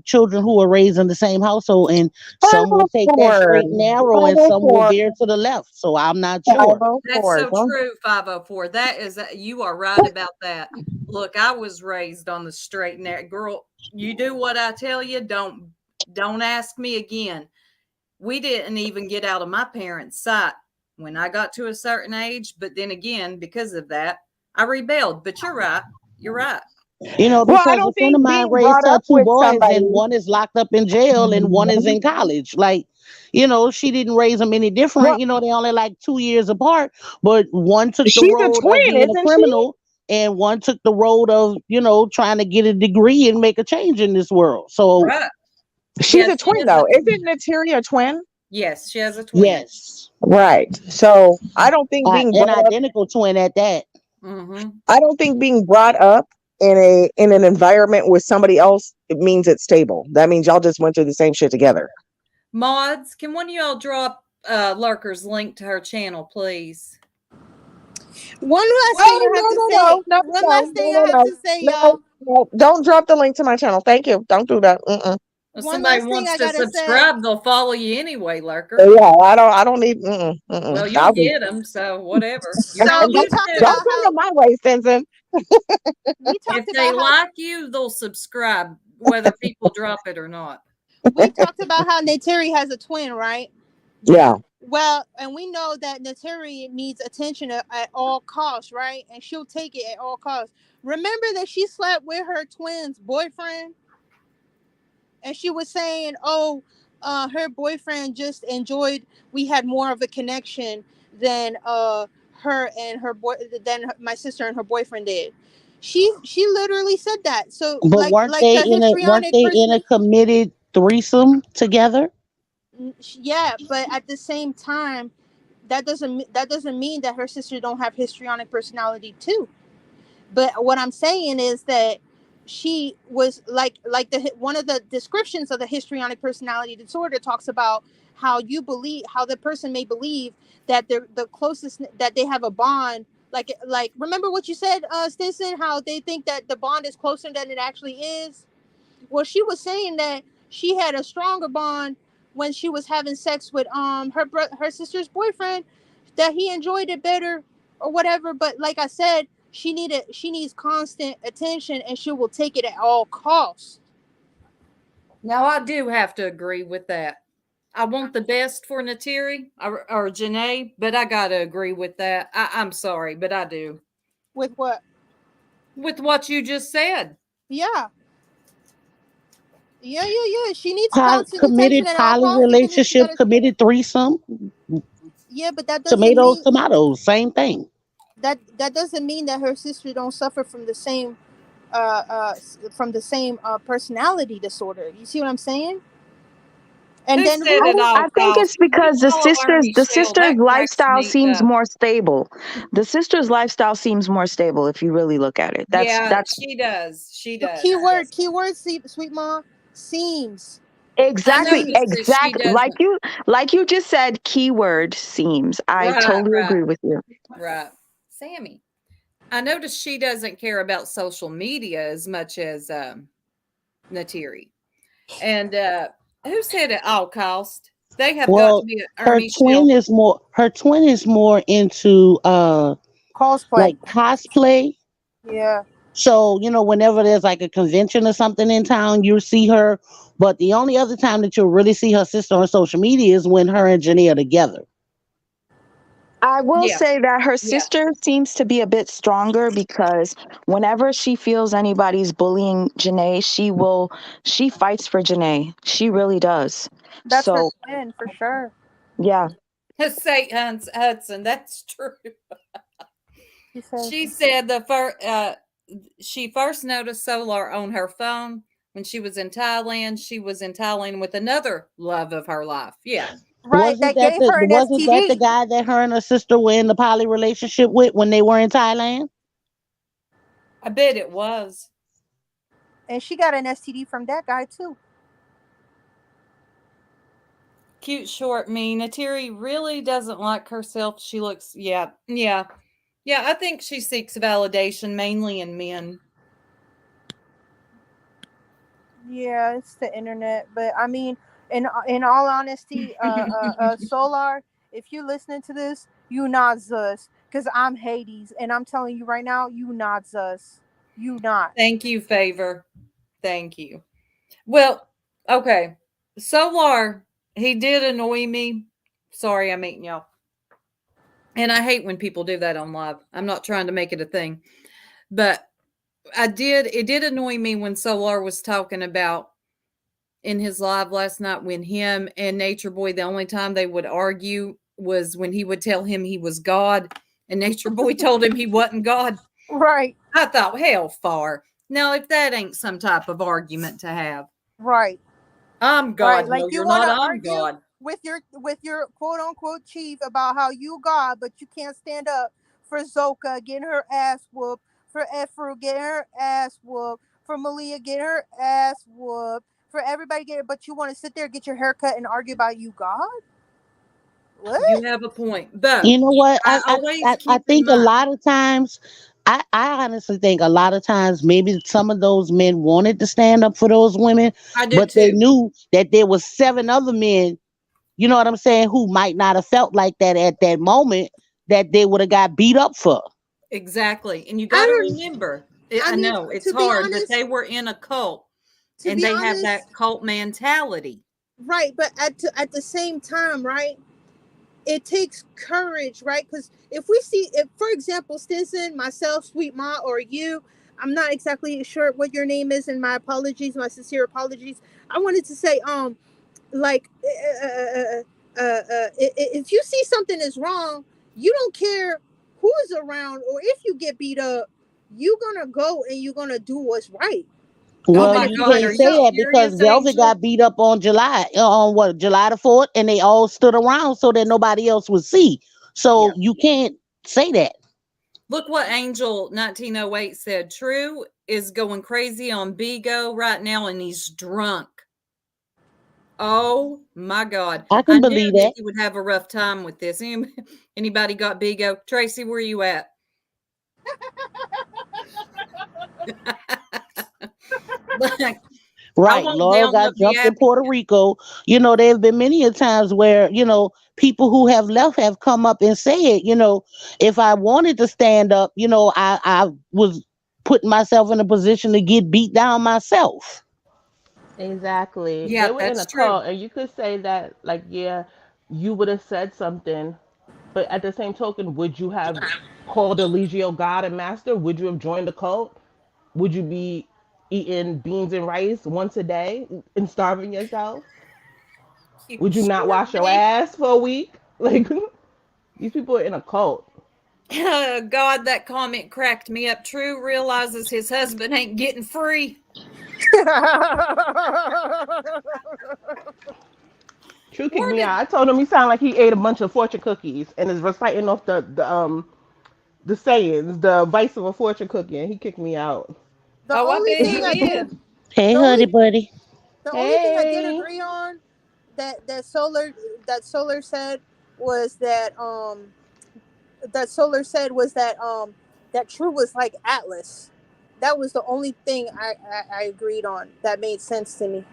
children who are raised in the same household, and some will take that 504, straight and narrow, and some will 504, veer to the left. So I'm not sure. That's 504. so Don't true, 504. That is, you are right about that. Look, I was raised on the straight and narrow. Girl, you do what I tell you. Don't ask me again. We didn't even get out of my parents' sight when I got to a certain age. But then again, because of that, I rebelled. But you're right. You're right. well, I Because a don't friend of think mine being raised brought her up two with boys, somebody. and one is locked up in jail, and one is in college. Like, she didn't raise them any Well, different. They only like 2 years apart, but one took the she's a road of twin, being a isn't she? criminal, and one took the road of, trying to get a degree and make a change in this world. So, Right. She's Yeah, a she twin is a though. twin. Isn't Natiri a twin? Yes, she has a twin. yes, Right. So I don't think being an brought up. identical twin at that. Mm-hmm. I don't think being brought up in an environment with somebody else, it means it's stable. That means y'all just went through the same shit together. Mods, can one of y'all drop Lurker's link to her channel, please? One last thing Oh I have no to no say. no no One no last thing no I no have no to say, no y'all. no! Don't drop the link to my channel. Thank you. Don't do that. Mm-mm. If One somebody last thing wants I to gotta say. subscribe, they'll follow you anyway, Lurker. Yeah, I don't need. Mm-mm, mm-mm. Well, you'll I'll be. get them, so whatever. You're So all And we good talked too. don't about send how them my way, Stinson. we If talked they about how like you, they'll subscribe, whether people drop it or not. we talked about how Nateri has a twin, right? Yeah. Yeah. Well, and we know that Nateri needs attention at all costs, right? And she'll take it at all costs. Remember that she slept with her twin's boyfriend, and she was saying, "Oh, her boyfriend just enjoyed. We had more of a connection than her and her boy than my sister and her boyfriend did." She literally said that. So But like the weren't histrionic they in person. a committed threesome together? Yeah, but at the same time, that doesn't mean that her sister don't have histrionic personality too. But what I'm saying is that she was like the one of the descriptions of the histrionic personality disorder talks about how the person may believe that they're the closest, that they have a bond, like remember what you said, Stinson, how they think that the bond is closer than it actually is. Well, she was saying that she had a stronger bond when she was having sex with her sister's boyfriend, that he enjoyed it better or whatever. But like I said, she needs constant attention, and she will take it at all costs. Now, I do have to agree with that. I want the best for Natiri or Janae, but I got to agree with that. I'm sorry, but I do. With what? With what you just said. Yeah, yeah. She needs constant attention Committed at all poly costs because then she relationship, got to. committed threesome, Yeah, but that doesn't tomatoes, mean tomatoes, same thing. that doesn't mean that her sister don't suffer from the same personality disorder. You see what I'm saying? And Who then said who at all I think costs? it's Can you because the follow sisters Arnie the Shell? sisters That cracks lifestyle me seems up. more stable. The sisters lifestyle seems more stable if you really look at it. Yeah, That's she does. She the does. Yes. keyword, sweet mom, seems. I exactly Seems. noticed that she like doesn't. you just said, keyword seems. I Right, totally right, agree with you. right. Sammy. I noticed she doesn't care about social media as much as Natiri. And who said at all cost? They have got to Well, be Ernie her twin is more into Cosplay. like cosplay. Yeah. So, whenever there's like a convention or something in town, you'll see her. But the only other time that you'll really see her sister on social media is when her and Janae are together. I will Yeah, say that her yeah. sister seems to be a bit stronger because whenever she feels anybody's bullying Janae, she fights for Janae. She really does. That's her So twin for sure. yeah. St. Hudson. That's true. She said, She said she first noticed Solar on her phone when she was in Thailand. She was in Thailand with another love of her life. Yeah, right, that gave her an Wasn't that the STD. guy that her and her sister were in the poly relationship with when they were in Thailand? I bet it was. And she got an STD from that guy too. Cute, short, mean. Atiri really doesn't like herself. She looks, yeah, yeah, yeah. I think she seeks validation mainly in men. Yeah, it's the internet, but I mean, in all honesty, Solar, if you listening to this, you not Zus, because I'm Hades, and I'm telling you right now, you not Zus, you not. Thank you, Favor. Thank you. Well, okay. Solar, he did annoy me. Sorry, I'm eating y'all. And I hate when people do that on live. I'm not trying to make it a thing. But it did annoy me when Solar was talking about in his live last night when him and Nature Boy, the only time they would argue was when he would tell him he was God and Nature Boy told him he wasn't God. Right, I thought, hell far. Now, if that ain't some type of argument to have, right, I'm right. God. Like No, you you're want not. to I'm argue God. with your quote unquote chief about how you God, but you can't stand up for Zoka getting her ass whooped, for Efru getting her ass whooped, for Malia getting her ass whooped, for everybody getting. But you want to sit there, get your hair cut, and argue about you God? What? You have a point. But You know what? I always I keep in think a mind, lot of times, I honestly think a lot of times maybe some of those men wanted to stand up for those women, I do but they too. knew that there was seven other men, you know what I'm saying, who might not have felt like that at that moment that they would have got beat up for. Exactly. And you got to I don't. remember, I I mean, know it's to be hard, but honest, they were in a cult to and be they have honest, that cult mentality. right? But at the same time, right? It takes courage, right? Because if we see, if for example, Stinson, myself, Sweet Ma, or you, I'm not exactly sure what your name is, and my apologies, my sincere apologies. I wanted to say, like, if you see something is wrong, you don't care who's around or if you get beat up, you're gonna go and you're gonna do what's right. Oh Well, my Like you you, God, can't are you you say know, that because serious, Velvet Angel? got beat up on on what, July the 4th, and they all stood around so that nobody else would see. Yeah. So you can't say that. Look what Angel 1908 said. True is going crazy on Bigo right now and he's drunk. Oh my God. I I can knew believe that that. he would have a rough time with this. Anybody got Bigo? Tracy, where you at? Like, I Right. won't Laura download got the jumped in app Puerto again. Rico. There have been many a times where, people who have left have come up and said, if I wanted to stand up, I was putting myself in a position to get beat down myself. Exactly. Yeah, They were in that's a true. cult, and you could say that, like, yeah, you would have said something, but at the same token, would you have called Eligio God and Master? Would you have joined the cult? Would you be eating beans and rice once a day and starving yourself? You Would you not sure wash your be. ass for a week? Like, these people are in a cult. God, that comment cracked me up. True realizes his husband ain't getting free. True kicked Where me did out. I told him he sounded like he ate a bunch of fortune cookies and is reciting off the sayings, the vice of a fortune cookie, and he kicked me out. the Oh, I only bet thing he I did, did. Hey, the honey, only buddy. the only thing I did Hey, agree on that Solar said was that Solar said was that True was like Atlas. That was the only thing I agreed on that made sense to me.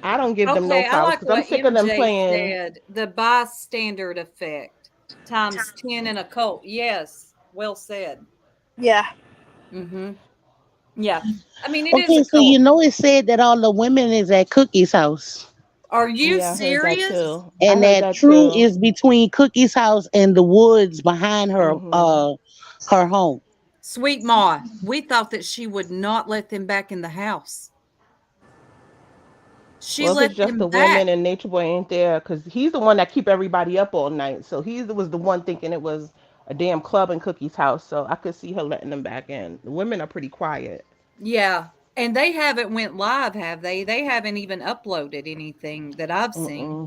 I don't give them no Okay, I flowers like because I'm what sick of them MJ playing. said. The bystander effect times 10 in a cult. Yes, well said. Yeah. Mm-hmm. Yeah. I mean, it is a Okay, so cult. it said that all the women is at Cookie's house. Are you Yeah, I heard that serious? too. I And heard that that True too. is between Cookie's house and the woods behind Mhm. her home. Sweet Ma, we thought that she would not let them back in the house. She Well, if let it's just him the back. women and Nature Boy ain't there, because he's the one that keep everybody up all night. So he was the one thinking it was a damn club in Cookie's house. So I could see her letting them back in. The women are pretty quiet. Yeah. And they haven't went live, have they? They haven't even uploaded anything that I've seen.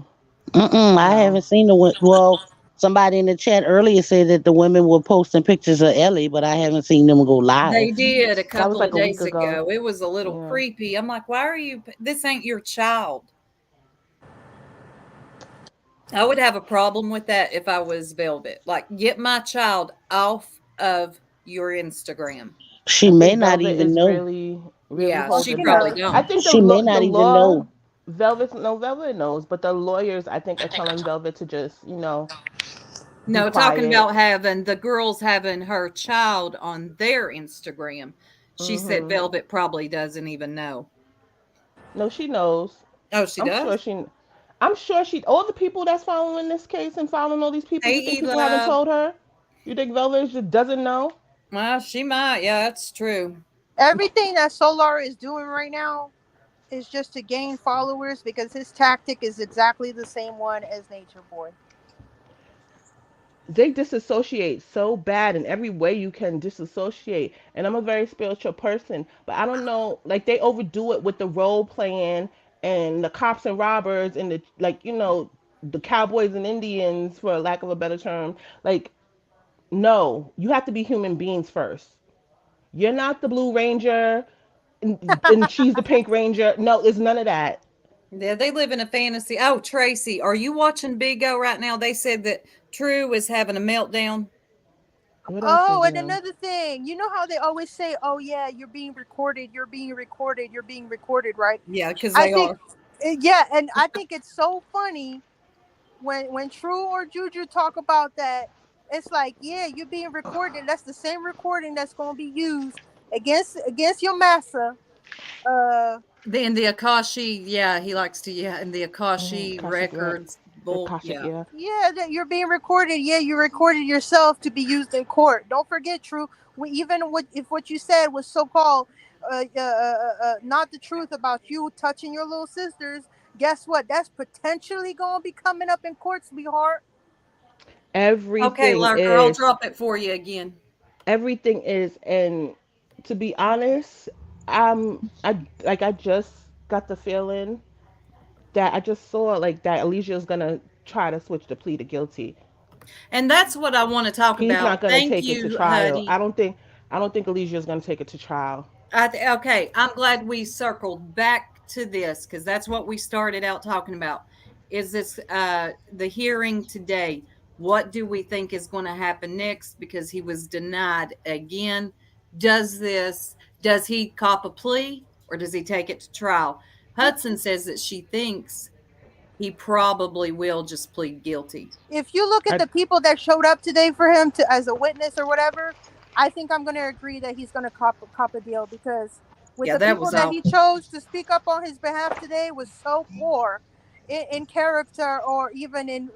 Mm-mm. I No. haven't seen the well. Somebody in the chat earlier said that the women were posting pictures of Ellie, but I haven't seen them go They live. did a That was couple of like a week days ago. ago. It was a little Yeah. creepy. I'm like, why are you? This ain't your child. I would have a problem with that if I was Velvet. Like, get my child off of your Instagram. She I may think not Velvet even is know. really, really Yeah, Well, she she holding back. probably knows. I don't. think She may the not even law, know. Velvet, no, Velvet knows, but the lawyers, I think, are telling Velvet to just, be No, talking quiet. about having the girls having her child on their Instagram. She said Hmm. Velvet probably doesn't even know. No, she knows. Oh, she I'm does? sure she. I'm sure she. All the people that's following this case and following all these people, you think Hey, people haven't love. told her? You think Velvet just doesn't know? Well, she might. Yeah, that's true. Everything that Solar is doing right now is just to gain followers because his tactic is exactly the same one as Nature Boy. They disassociate so bad in every way you can disassociate. And I'm a very spiritual person, but I don't know, like they overdo it with the role playing and the cops and robbers and the like, the cowboys and Indians for lack of a better term. Like, no, you have to be human beings first. You're not the Blue Ranger and she's the Pink Ranger. No, it's none of that. Yeah, they live in a fantasy. Oh, Tracy, are you watching Big O right now? They said that True is having a meltdown. What else is Oh, and new? another thing, you know how they always say, "Oh yeah, you're being recorded, you're being recorded, you're being recorded," right? Yeah, because I they think, are. yeah, and I think it's so funny when True or Juju talk about that. It's like, yeah, you're being recorded. That's the same recording that's going to be used against your massa. Uh, In the Akashi, yeah, he likes to, yeah, in the Akashi Akashic records, bull, Akashic, yeah. yeah. Yeah, that you're being recorded. Yeah, you recorded yourself to be used in court. Don't forget, True. Even if what you said was so called not the truth about you touching your little sisters, guess what? That's potentially going to be coming up in court, sweetheart. Okay, Everything Lurker, I'll is. drop it for you again. Everything is, and to be honest, I just got the feeling that I just saw like that Alicia's gonna try to switch the plea to guilty. And that's what I want to talk He's about. not gonna Thank take it to you, trial. Huddy. I don't think Alicia's gonna take it to trial. Okay, I'm glad we circled back to this because that's what we started out talking about. Is this the hearing today? What do we think is going to happen next? Because he was denied again. Does this? Does he cop a plea or does he take it to trial? Hudson says that she thinks he probably will just plead guilty. If you look at I the people that showed up today for him to as a witness or whatever, I think I'm going to agree that he's going to cop a deal because with Yeah, the that people was that all. he chose to speak up on his behalf today was so poor in character or even in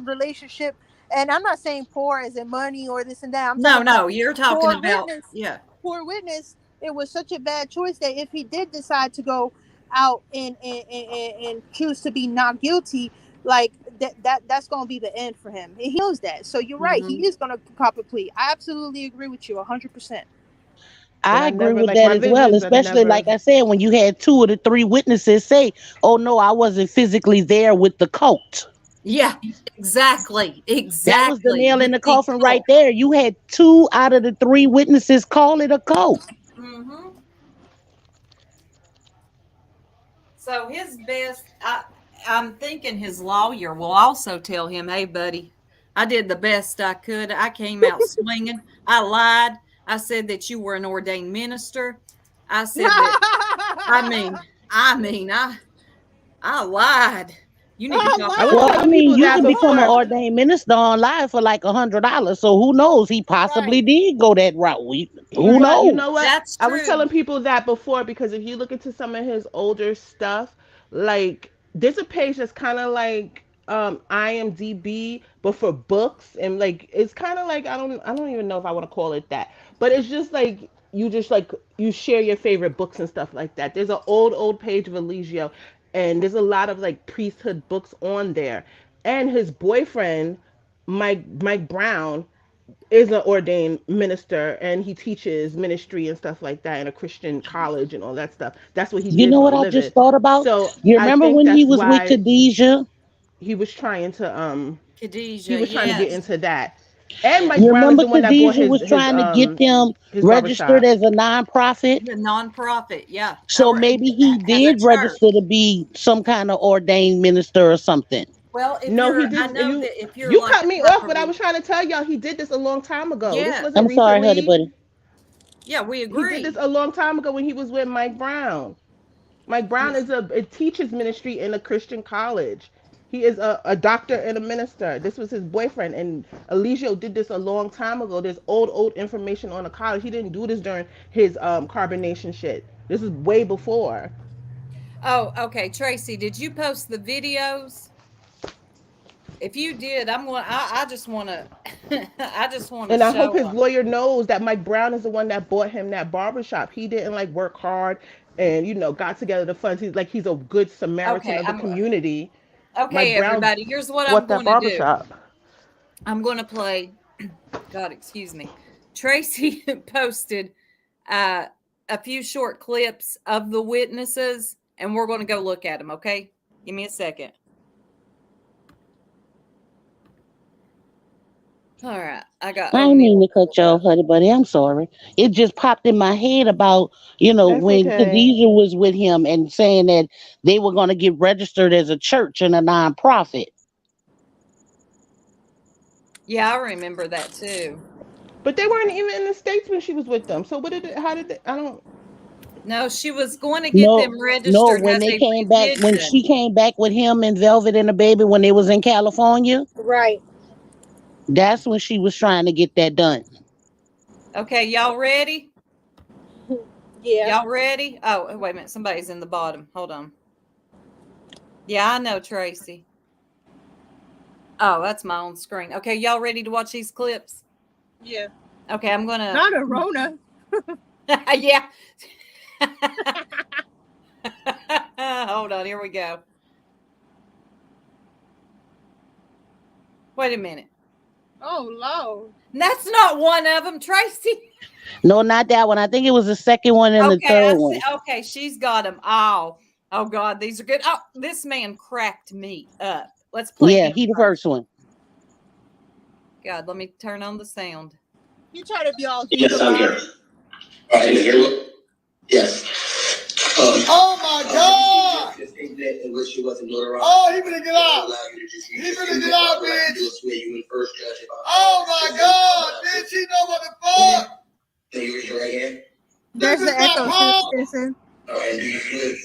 relationship. And I'm not saying poor as in money or this and that. I'm No, talking about no, you're talking poor about witness. yeah. Poor witness. It was such a bad choice that if he did decide to go out and choose to be not guilty, like that's going to be the end for him. And he knows that. So you're right. Hmm. He is going to cop a plea. I absolutely agree with you 100%. but I I agree never with like that my as well, visions are especially like never. I said, when you had two of the three witnesses say, "Oh no, I wasn't physically there with the coat." Yeah, exactly. That was the Exactly. nail in With the the coffin right cult. there. You had two out of the three witnesses call it a coat. Hmm. So his best, I'm thinking his lawyer will also tell him, "Hey, buddy, I did the best I could. I came out swinging. I lied. I said that you were an ordained minister. I said that. I mean, I mean, I lied. You need to I talk to I was Well, court." I telling lied. mean, people you that can become an before. ordained minister on live for like $100. So who knows? He possibly Right. did go that route. Who Right. But you knows? know what? That's I was true. telling people that before because if you look into some of his older stuff, like there's a page that's kind of like IMDb, but for books, and like it's kind of like I don't even know if I want to call it that, but it's just like you share your favorite books and stuff like that. There's an old page of Eligio, and there's a lot of like priesthood books on there. And his boyfriend, Mike Brown, is an ordained minister, and he teaches ministry and stuff like that in a Christian college and all that stuff. That's what he You did know for a what I living. just thought about? So You I remember think when he that's was with why Khadijah? he was trying to he Khadijah, was trying to get yes. into that. And Yeah. Mike You Brown is remember the one that bought Khadijah was trying to get them his registered barbershop. as a nonprofit? The nonprofit, yeah. So maybe he As a did church. register to be some kind of ordained minister or something. Well, if No, you're, he I did. know that if you're You like cut me a off, but I properly, was trying to tell y'all he did this a long time ago. This yes, wasn't I'm sorry, honey recently. buddy. yeah, we He did this agree. a long time ago when he was with Mike Brown. Mike Brown is it teaches ministry in a Christian college. He is a doctor and a minister. This was his boyfriend, and Eligio did this a long time ago. There's old information on the college. He didn't do this during his carbonation shit. This is way before. Oh, okay, Tracy, did you post the videos? If you did, I just want to, I just want to And I hope show his them. lawyer knows that Mike Brown is the one that bought him that barbershop. He didn't like work hard and got together the funds. He's a good Samaritan Okay, of the community. Mike okay, Brown everybody. Here's what I'm bought that going to do. barbershop. I'm going to play. God, excuse me. Tracy posted uh, a few short clips of the witnesses, and we're going to go look at them. Okay, give me a second. All right, I got. I didn't mean to cut you off, honey buddy. I'm sorry. It just popped in my head about, That's when okay. Khadijah was with him and saying that they were going to get registered as a church and a nonprofit. Yeah, I remember that too. But they weren't even in the States when she was with them. So what did it, how did it, I don't. No, she was going to get No, them no, registered when as they a came back, when religion. she came back with him and Velvet and the Baby when they was in California, Right. that's when she was trying to get that done. Okay, y'all ready? Yeah. Y'all ready? Oh, wait a minute. Somebody's in the bottom. Hold on. Yeah, I know, Tracy. Oh, that's my own screen. Okay, y'all ready to watch these clips? Yeah. Okay, I'm going to. Not a Rona. Yeah. Hold on. Here we go. Wait a minute. Oh, Lord. That's not one of them, Tracy. No, not that one. I think it was the second one and the Okay, third I one. see. Okay, she's got them. Oh God, these are good. Oh, this man cracked me up. Let's play. Yeah, him he the first. first one. God, let me turn on the sound. You try to be all Yes, I'm here. All right, here we Yes. Oh my God! In which she wasn't notarized. Oh, he finna get out. He finna get out, bitch. Oh my God, bitch! He know what the fuck. Can you raise your right hand? There's the echo, citizen. All right, do you feel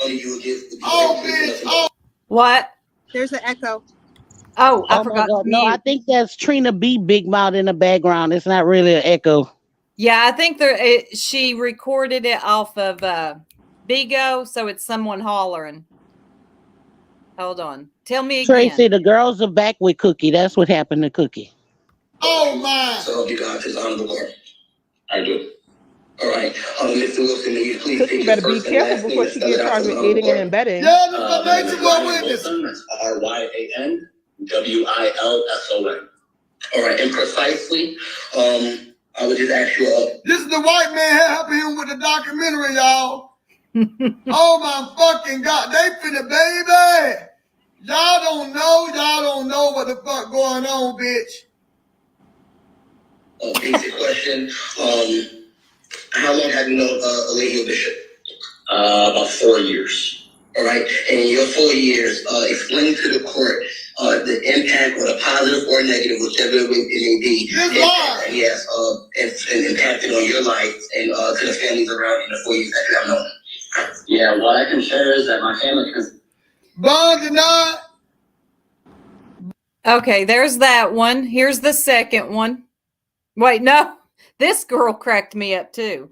only you would give? Oh, bitch! Oh. What? There's the echo. Oh, I Oh my forgot God. to No, I mute. think that's Trina B. Big Mouth in the background. It's not really an echo. Yeah, I think she recorded it off of Bigo, so it's someone hollering. Hold on. Tell me again. Tracy, the girls are back with Cookie. That's what happened to Cookie. Oh my! So you got his on the board. I do. All right. Mr. Wilson, will you please Cookie better be careful before she get charged with aiding and abetting. Yeah, this is my witness. RYANWILSON. All right, and precisely, I would just ask you. This is the white man helping him with the documentary, y'all. Oh my fucking God, they finna baby. Y'all don't know what the fuck going on, bitch. Basic question. How long have you known Elijah Bishop? About 4 years. All right. And in your 4 years, explain to the court the impact, or the positive or negative, whichever it may be, that he has impacted on your life and to the families around in the 4 years that you have known him. Yeah, what I can share is that my family can. Bond denied. Okay, there's that one. Here's the second one. Wait, no. This girl cracked me up too.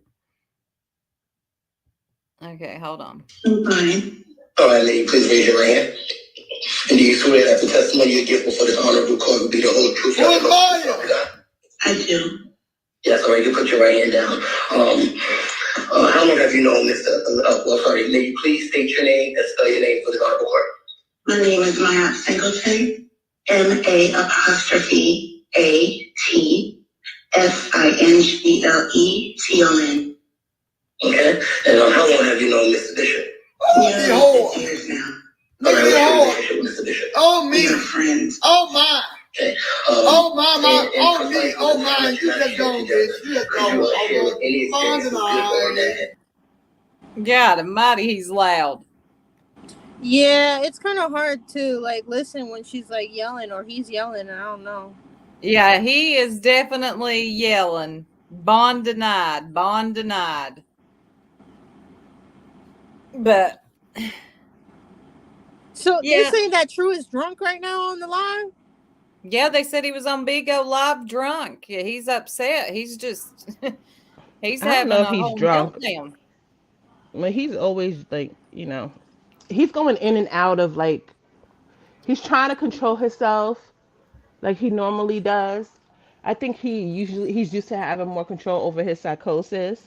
Okay, hold on. Okay. All right, lady, please raise your hand. And do you swear that the testimony you give before this honorable court will be the whole truth? I do. Yes, all right, you put your right hand down. How long have you known Mr. Well, sorry, may you please state your name and spell your name for the honorable court? My name is Maya Singleton. MA'Singleton. Okay. And how long have you known Mr. Bishop? Oh, 6 years now. All right, what's your relationship with Mr. Bishop? Oh, me. We are friends. Oh, my. Okay. Oh, my. Oh, me. Oh, my. You just go, bitch. You just go. Any experience, good or bad? God almighty, he's loud. Yeah, it's kind of hard to like listen when she's like yelling or he's yelling. I don't know. Yeah, he is definitely yelling. Bond denied. Bond denied. But So they're yeah, saying that True is drunk right now on the live. yeah, they said he was on Big O Live drunk. Yeah, he's upset. He's just he's I don't know having if a he's whole drunk. meltdown. But he's always like, he's going in and out of like he's trying to control himself like he normally does. I think he's used to having more control over his psychosis.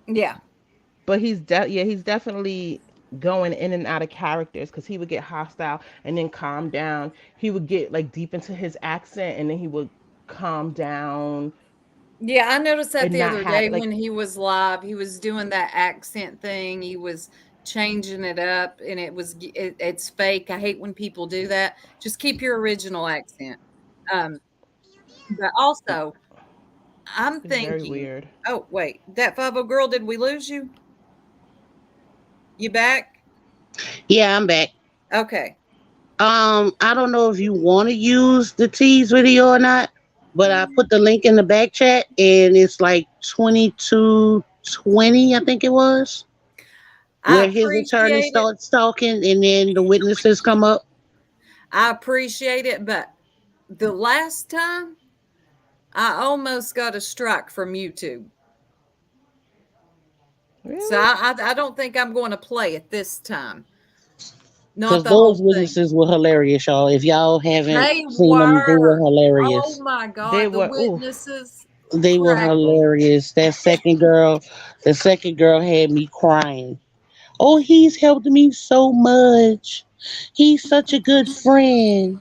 Yeah. But he's definitely going in and out of characters because he would get hostile and then calm down. He would get like deep into his accent and then he would calm down Yeah, I noticed that and the not other have day like when he was live. He was doing that accent thing. He was changing it up and it's fake. I hate when people do that. Just keep your original accent. Um, but also, I'm it's very thinking, weird. oh, wait, that 50 girl, did we lose you? You back? Yeah, I'm back. Okay. I don't know if you want to use the tease video or not, but I put the link in the back chat and it's like 22:20, I think it was, I where his attorney appreciate it. starts talking and then the witnesses come up. I appreciate it, but the last time I almost got a strike from YouTube. So Really? I don't think I'm going to play it this time. Not Because the those whole thing. witnesses were hilarious, y'all. If y'all haven't They seen them, they were were. Oh hilarious. my They God. The were oof. witnesses They were cracked me. hilarious. The second girl had me crying. Oh, he's helped me so much. He's such a good friend.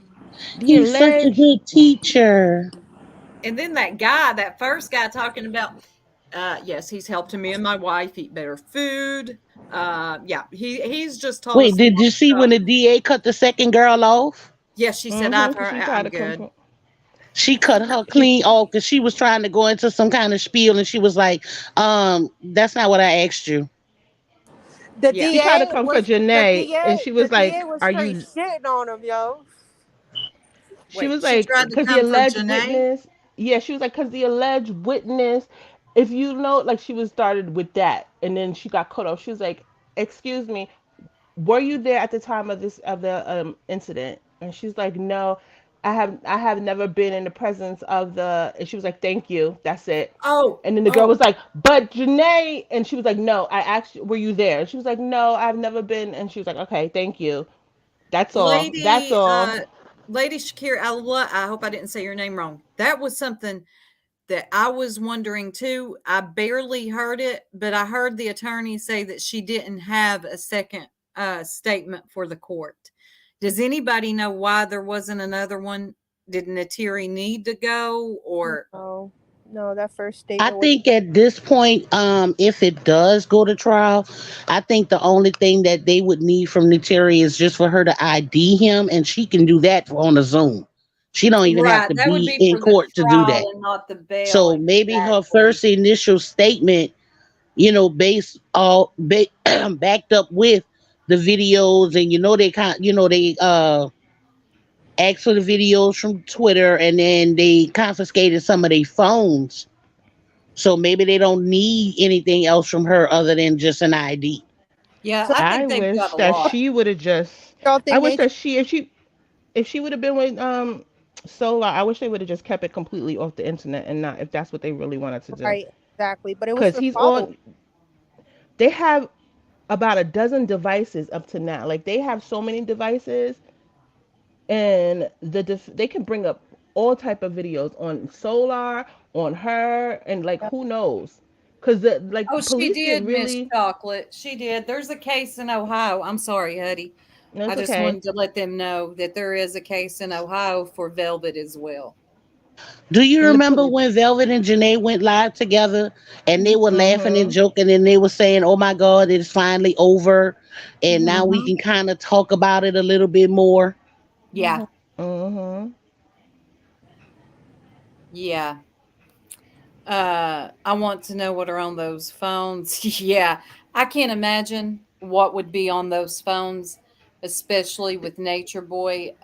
The He's such a alleged good teacher. And then that guy, that first guy talking about, yes, he's helping me and my wife eat better food. Yeah, he's just taught Wait, us a did lot you of see when stuff. the DA cut the second girl off? Yeah, she said, I've because heard, she tried I'm to come good. from She cut her clean off because she was trying to go into some kind of spiel and she was like, that's not what I asked you. The Yeah. she tried to DA come for was the Janae and DA. she The was DA like, was "Are straight you?" shitting on him, yo. She Wait, was she like, tried to "Because the come for alleged Janae? witness." Yeah, she was like, "Because the alleged witness." If you know, like she was started with that, and then she got cut off. She was like, "Excuse me, were you there at the time of the incident?" And she's like, "No, I have never been in the presence of the." And she was like, "Thank you, that's it." Oh, And then the girl oh, was like, "But Janae," and she was like, "No, I actually, were you there?" And she was like, "No, I've never been." And she was like, "Okay, thank you, that's all, that's lady, all." Lady Shakira, I hope I didn't say your name wrong. That was something that I was wondering too. I barely heard it, but I heard the attorney say that she didn't have a second statement for the court. Does anybody know why there wasn't another one? Did Natiri need to go or No, no, that first I statement was think at this point, if it does go to trial, I think the only thing that they would need from Nuteri is just for her to ID him, and she can do that on a Zoom. She don't even have right? to That would be be in for the court to do trial that. and not the bail So maybe her exactly. first initial statement, based all backed up with the videos, and they asked for the videos from Twitter, and then they confiscated some of their phones. So maybe they don't need anything else from her other than just an ID. Yeah, so. I I think they've got wish a that lot. she would have just. Y'all I think wish Nate? that if she would have been with Solar, I wish they would have just kept it completely off the internet and not if that's what they really wanted to do. Right, exactly. But it was Cause for he's following. on. They have about a dozen devices up to now. Like they have so many devices, and they can bring up all type of videos on Solar, on her, and like Yep. who knows. because like Oh, the she police get did, Miss really. Chocolate. She did. There's a case in Ohio. I'm sorry, Huddy. I That's just okay. wanted to let them know that there is a case in Ohio for Velvet as well. Do you And the remember police. when Velvet and Janae went live together and they were laughing and Mm-hmm. joking and they were saying, "Oh my God, it's finally over, and now we Hmm. can kind of talk about it a little bit more." Yeah, Mm-hmm. yeah. I want to know what are on those phones. Yeah, I can't imagine what would be on those phones, especially with Nature Boy.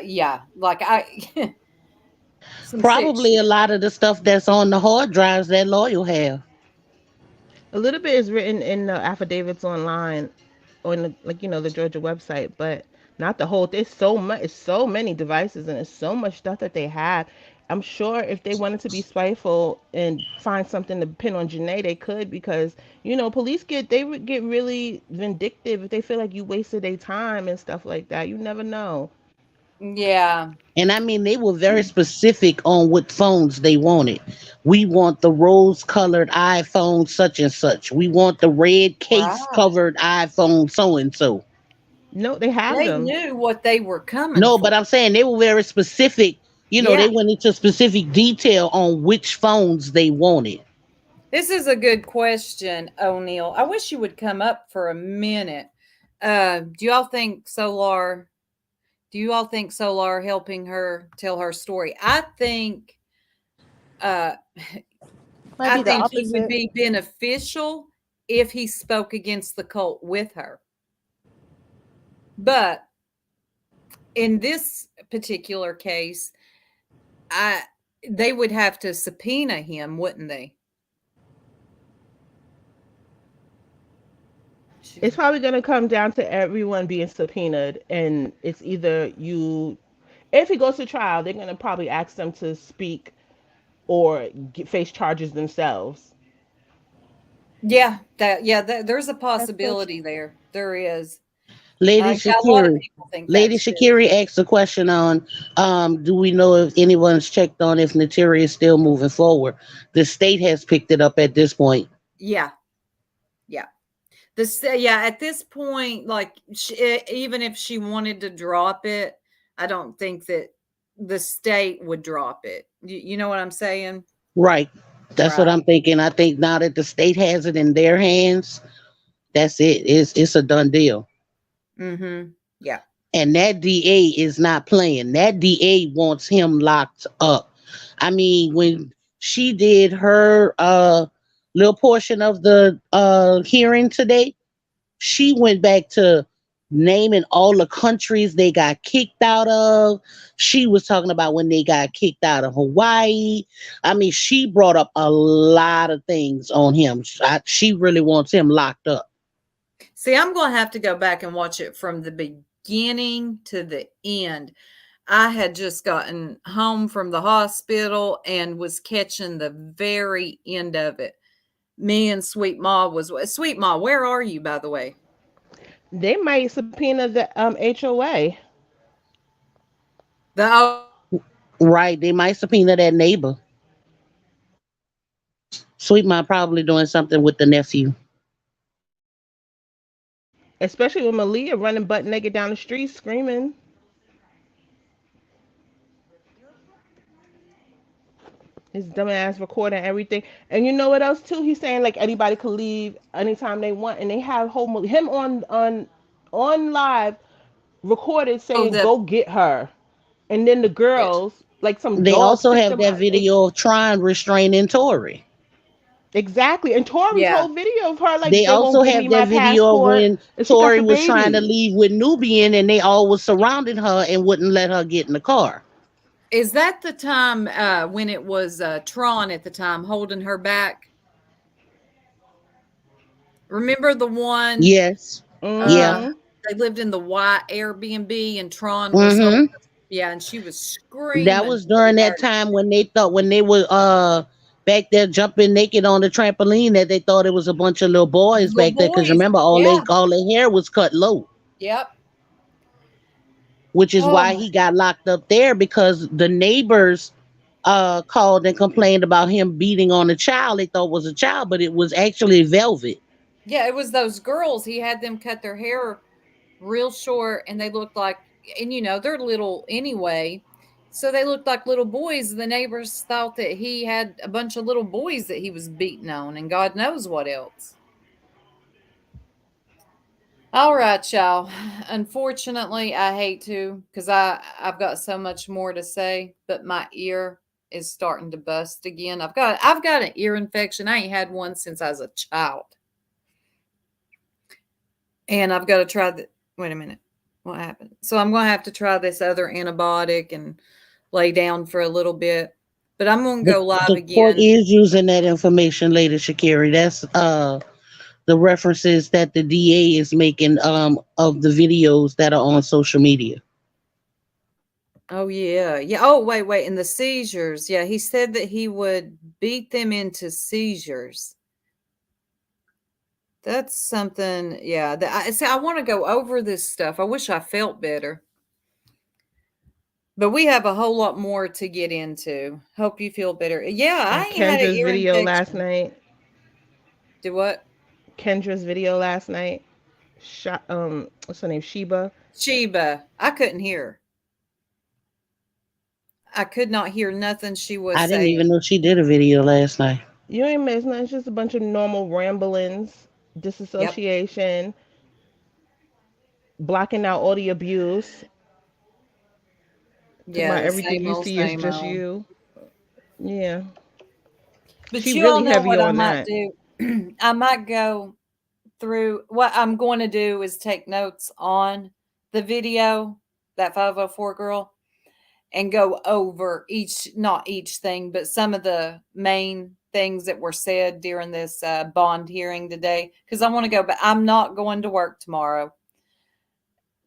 Yeah, like I, some sick Probably a shit. lot of the stuff that's on the hard drives that Loyal have. A little bit is written in the affidavits online on the, like the Georgia website, but not the whole. There's so much. It's so many devices and it's so much stuff that they have. I'm sure if they wanted to be spiteful and find something to pin on Janae, they could because police they would get really vindictive if they feel like you wasted their time and stuff like that. You never know. Yeah, And I mean, they were very specific on what phones they wanted. We want the rose colored iPhone such and such. We want the red case right. covered iPhone so and so. No, they have They them. knew what they were coming No, for. but I'm saying they were very specific. They Yeah, went into specific detail on which phones they wanted. this is a good question, O'Neill. I wish you would come up for a minute. Do y'all think Solar? Do you all think Solar helping her tell her story? Uh, Might I be the think he would opposite. be beneficial if he spoke against the cult with her. But in this particular case, I they would have to subpoena him, wouldn't they? It's probably going to come down to everyone being subpoenaed, and it's either you. If he goes to trial, they're going to probably ask them to speak or face charges themselves. There's a That's so true. possibility there. There is. Lady Yeah, a lot of Shakiri. people think Lady that's true. Shakiri asked a question on do we know if anyone's checked on if Nateri is still moving forward? The state has picked it up at this point. Yeah, yeah. At this point, like even if she wanted to drop it, I don't think that the state would drop it. You know what I'm saying? Right. That's what Right. I'm thinking. I think now that the state has it in their hands, that's it. It's a done deal. Mm-hmm. Yeah. And that DA is not playing. That DA wants him locked up. I mean, when she did her little portion of the hearing today, she went back to naming all the countries they got kicked out of. She was talking about when they got kicked out of Hawaii. I mean, she brought up a lot of things on him. She really wants him locked up. See, I'm going to have to go back and watch it from the beginning to the end. I had just gotten home from the hospital and was catching the very end of it. Me and Sweet Ma. Where are you, by the way? They might subpoena the HOA. The Right. They might subpoena that neighbor. Sweet Mom probably doing something with the nephew. Especially with Malia running butt naked down the street screaming. His dumbass recording everything. And you know what else too? He's saying like anybody could leave anytime they want, and they have him on live recorded oh saying the go get her, and then the it. girls like some They dogs also picked have them that up. video of Tron restraining Tori. Exactly, and Tori's Yeah. whole video of her like They they won't also give me have my that video of passport, when and she got Tori the was trying to baby. leave with Nubian and they all was surrounding her and wouldn't let her get in the car. Is that the time when it was Tron at the time holding her back? Remember the one Yes. Yeah. uh Mm-hmm. they lived in the white Airbnb and Tron was holding Mm-hmm. yeah, and she was That screaming was pretty during that hard. time when they thought when they were back there jumping naked on the trampoline that they thought it was a bunch of little boys Little back there because boys. remember Yeah. all their hair was cut low, Yep. which is Oh why my he got locked up there because the neighbors called and complained about him beating on a child they thought was a child, but it was actually Velvet. Yeah, it was those girls. He had them cut their hair real short and they looked like, and they're little anyway. So they looked like little boys. The neighbors thought that he had a bunch of little boys that he was beating on and God knows what else. All right, y'all. Unfortunately, I hate to because I've got so much more to say, but my ear is starting to bust again. I've got an ear infection. I ain't had one since I was a child. And I've got to try the wait a minute. What happened? So I'm going to have to try this other antibiotic and lay down for a little bit. But I'm going to The go live the court again. is using that information later, Shakiri. That's the references that the DA is making of the videos that are on social media. Oh yeah. Yeah. Oh wait. And the seizures. Yeah, he said that he would beat them into seizures. That's something, yeah. That I see. I want to go over this stuff. I wish I felt better, but we have a whole lot more to get into. Hope you feel better. Yeah, I And ain't had an Kendra's ear video last infection. night. Do what? Kendra's video last night. What's her name? Sheba. Sheba. I couldn't hear. I could not hear nothing she was I didn't saying. even know she did a video last night. You ain't miss nothing. It's just a bunch of normal ramblings, Yep. disassociation, blocking out all the abuse. Talking Yeah, about the everything same you old, see is same just old. you. Yeah. But She you all really know heavy what I on might that. do. I might go through what I'm going to do is take notes on the video, that 504 girl, and go over not each thing, but some of the main things that were said during this bond hearing today. Because I want to go, but I'm not going to work tomorrow.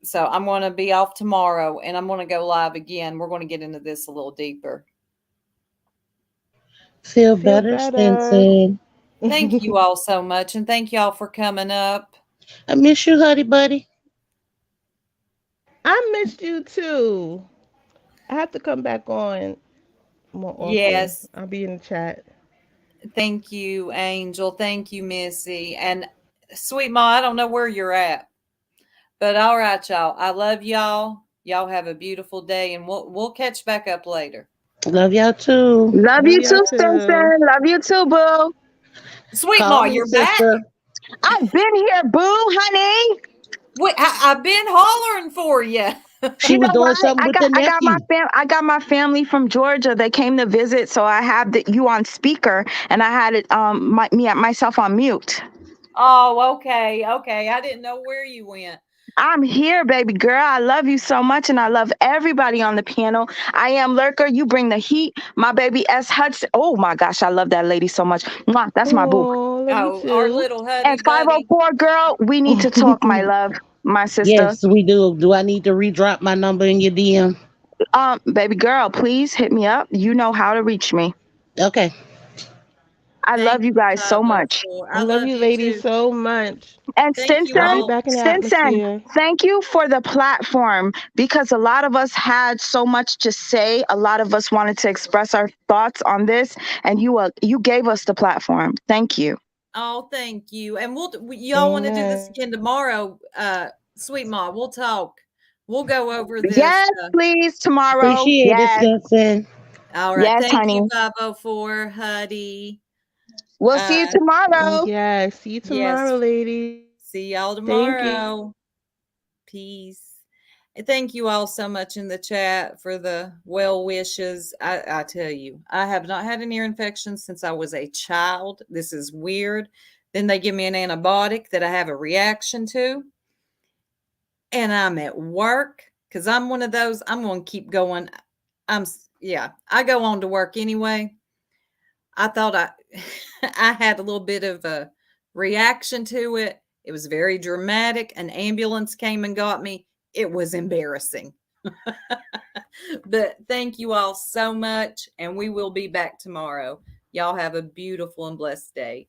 So I'm going to be off tomorrow and I'm going to go live again. We're going to get into this a little deeper. Feel Feel better, better. Stinson. Thank you all so much. And thank y'all for coming up. I miss you, honey buddy. I missed you too. I have to come back on more often. Yes. I'll be in the chat. Thank you, Angel. Thank you, Missy. And Sweet Ma, I don't know where you're at. But all right, y'all. I love y'all. Y'all have a beautiful day and we'll catch back up later. Love y'all too. Love Love you y'all too, too. Stinson. Love you too, boo. Sweet Call Ma, me, you're back? sister. I've been here, boo, honey. Wait, I've been hollering for you. She You was know doing what? something with the nephew. I got my family from Georgia. They came to visit, so I had you on speaker, and I had it myself on mute. Oh, okay. Okay. I didn't know where you went. I'm here, baby girl. I love you so much, and I love everybody on the piano. I am Lurker. You bring the heat. My baby S. Hudson. Oh my gosh, I love that lady so much. Mwah, that's my boo. Oh, love you Oh, our too. little hubby And buddy. 504 girl, we need to talk, my love, my sister. Yes, we do. Do I need to redrop my number in your DM? Baby girl, please hit me up. You know how to reach me. Okay. I Thank love you you, guys so much. 504. I I love love you you ladies too. so much. And Thank you I'll be Stinson, all. back in the Stinson, atmosphere. thank you for the platform because a lot of us had so much to say. A lot of us wanted to express our thoughts on this, and you gave us the platform. Thank you. Oh, thank you. And y'all want to do this Amen. again tomorrow, Sweet Ma. We'll talk. We'll go over this. Yes, please, tomorrow. Appreciate it, Yes, Stinson. All right. yes, Thank you, honey. 504, Huddy. We'll see you Uh, tomorrow. Yeah, see you yes. tomorrow, ladies. See y'all Thank you. tomorrow. Peace. And thank you all so much in the chat for the well wishes. I tell you, I have not had an ear infection since I was a child. This is weird. Then they give me an antibiotic that I have a reaction to. And I'm at work because I'm one of those, I'm going to keep going. I go on to work anyway. I thought I had a little bit of a reaction to it. It was very dramatic. An ambulance came and got me. It was embarrassing. But thank you all so much. And we will be back tomorrow. Y'all have a beautiful and blessed day.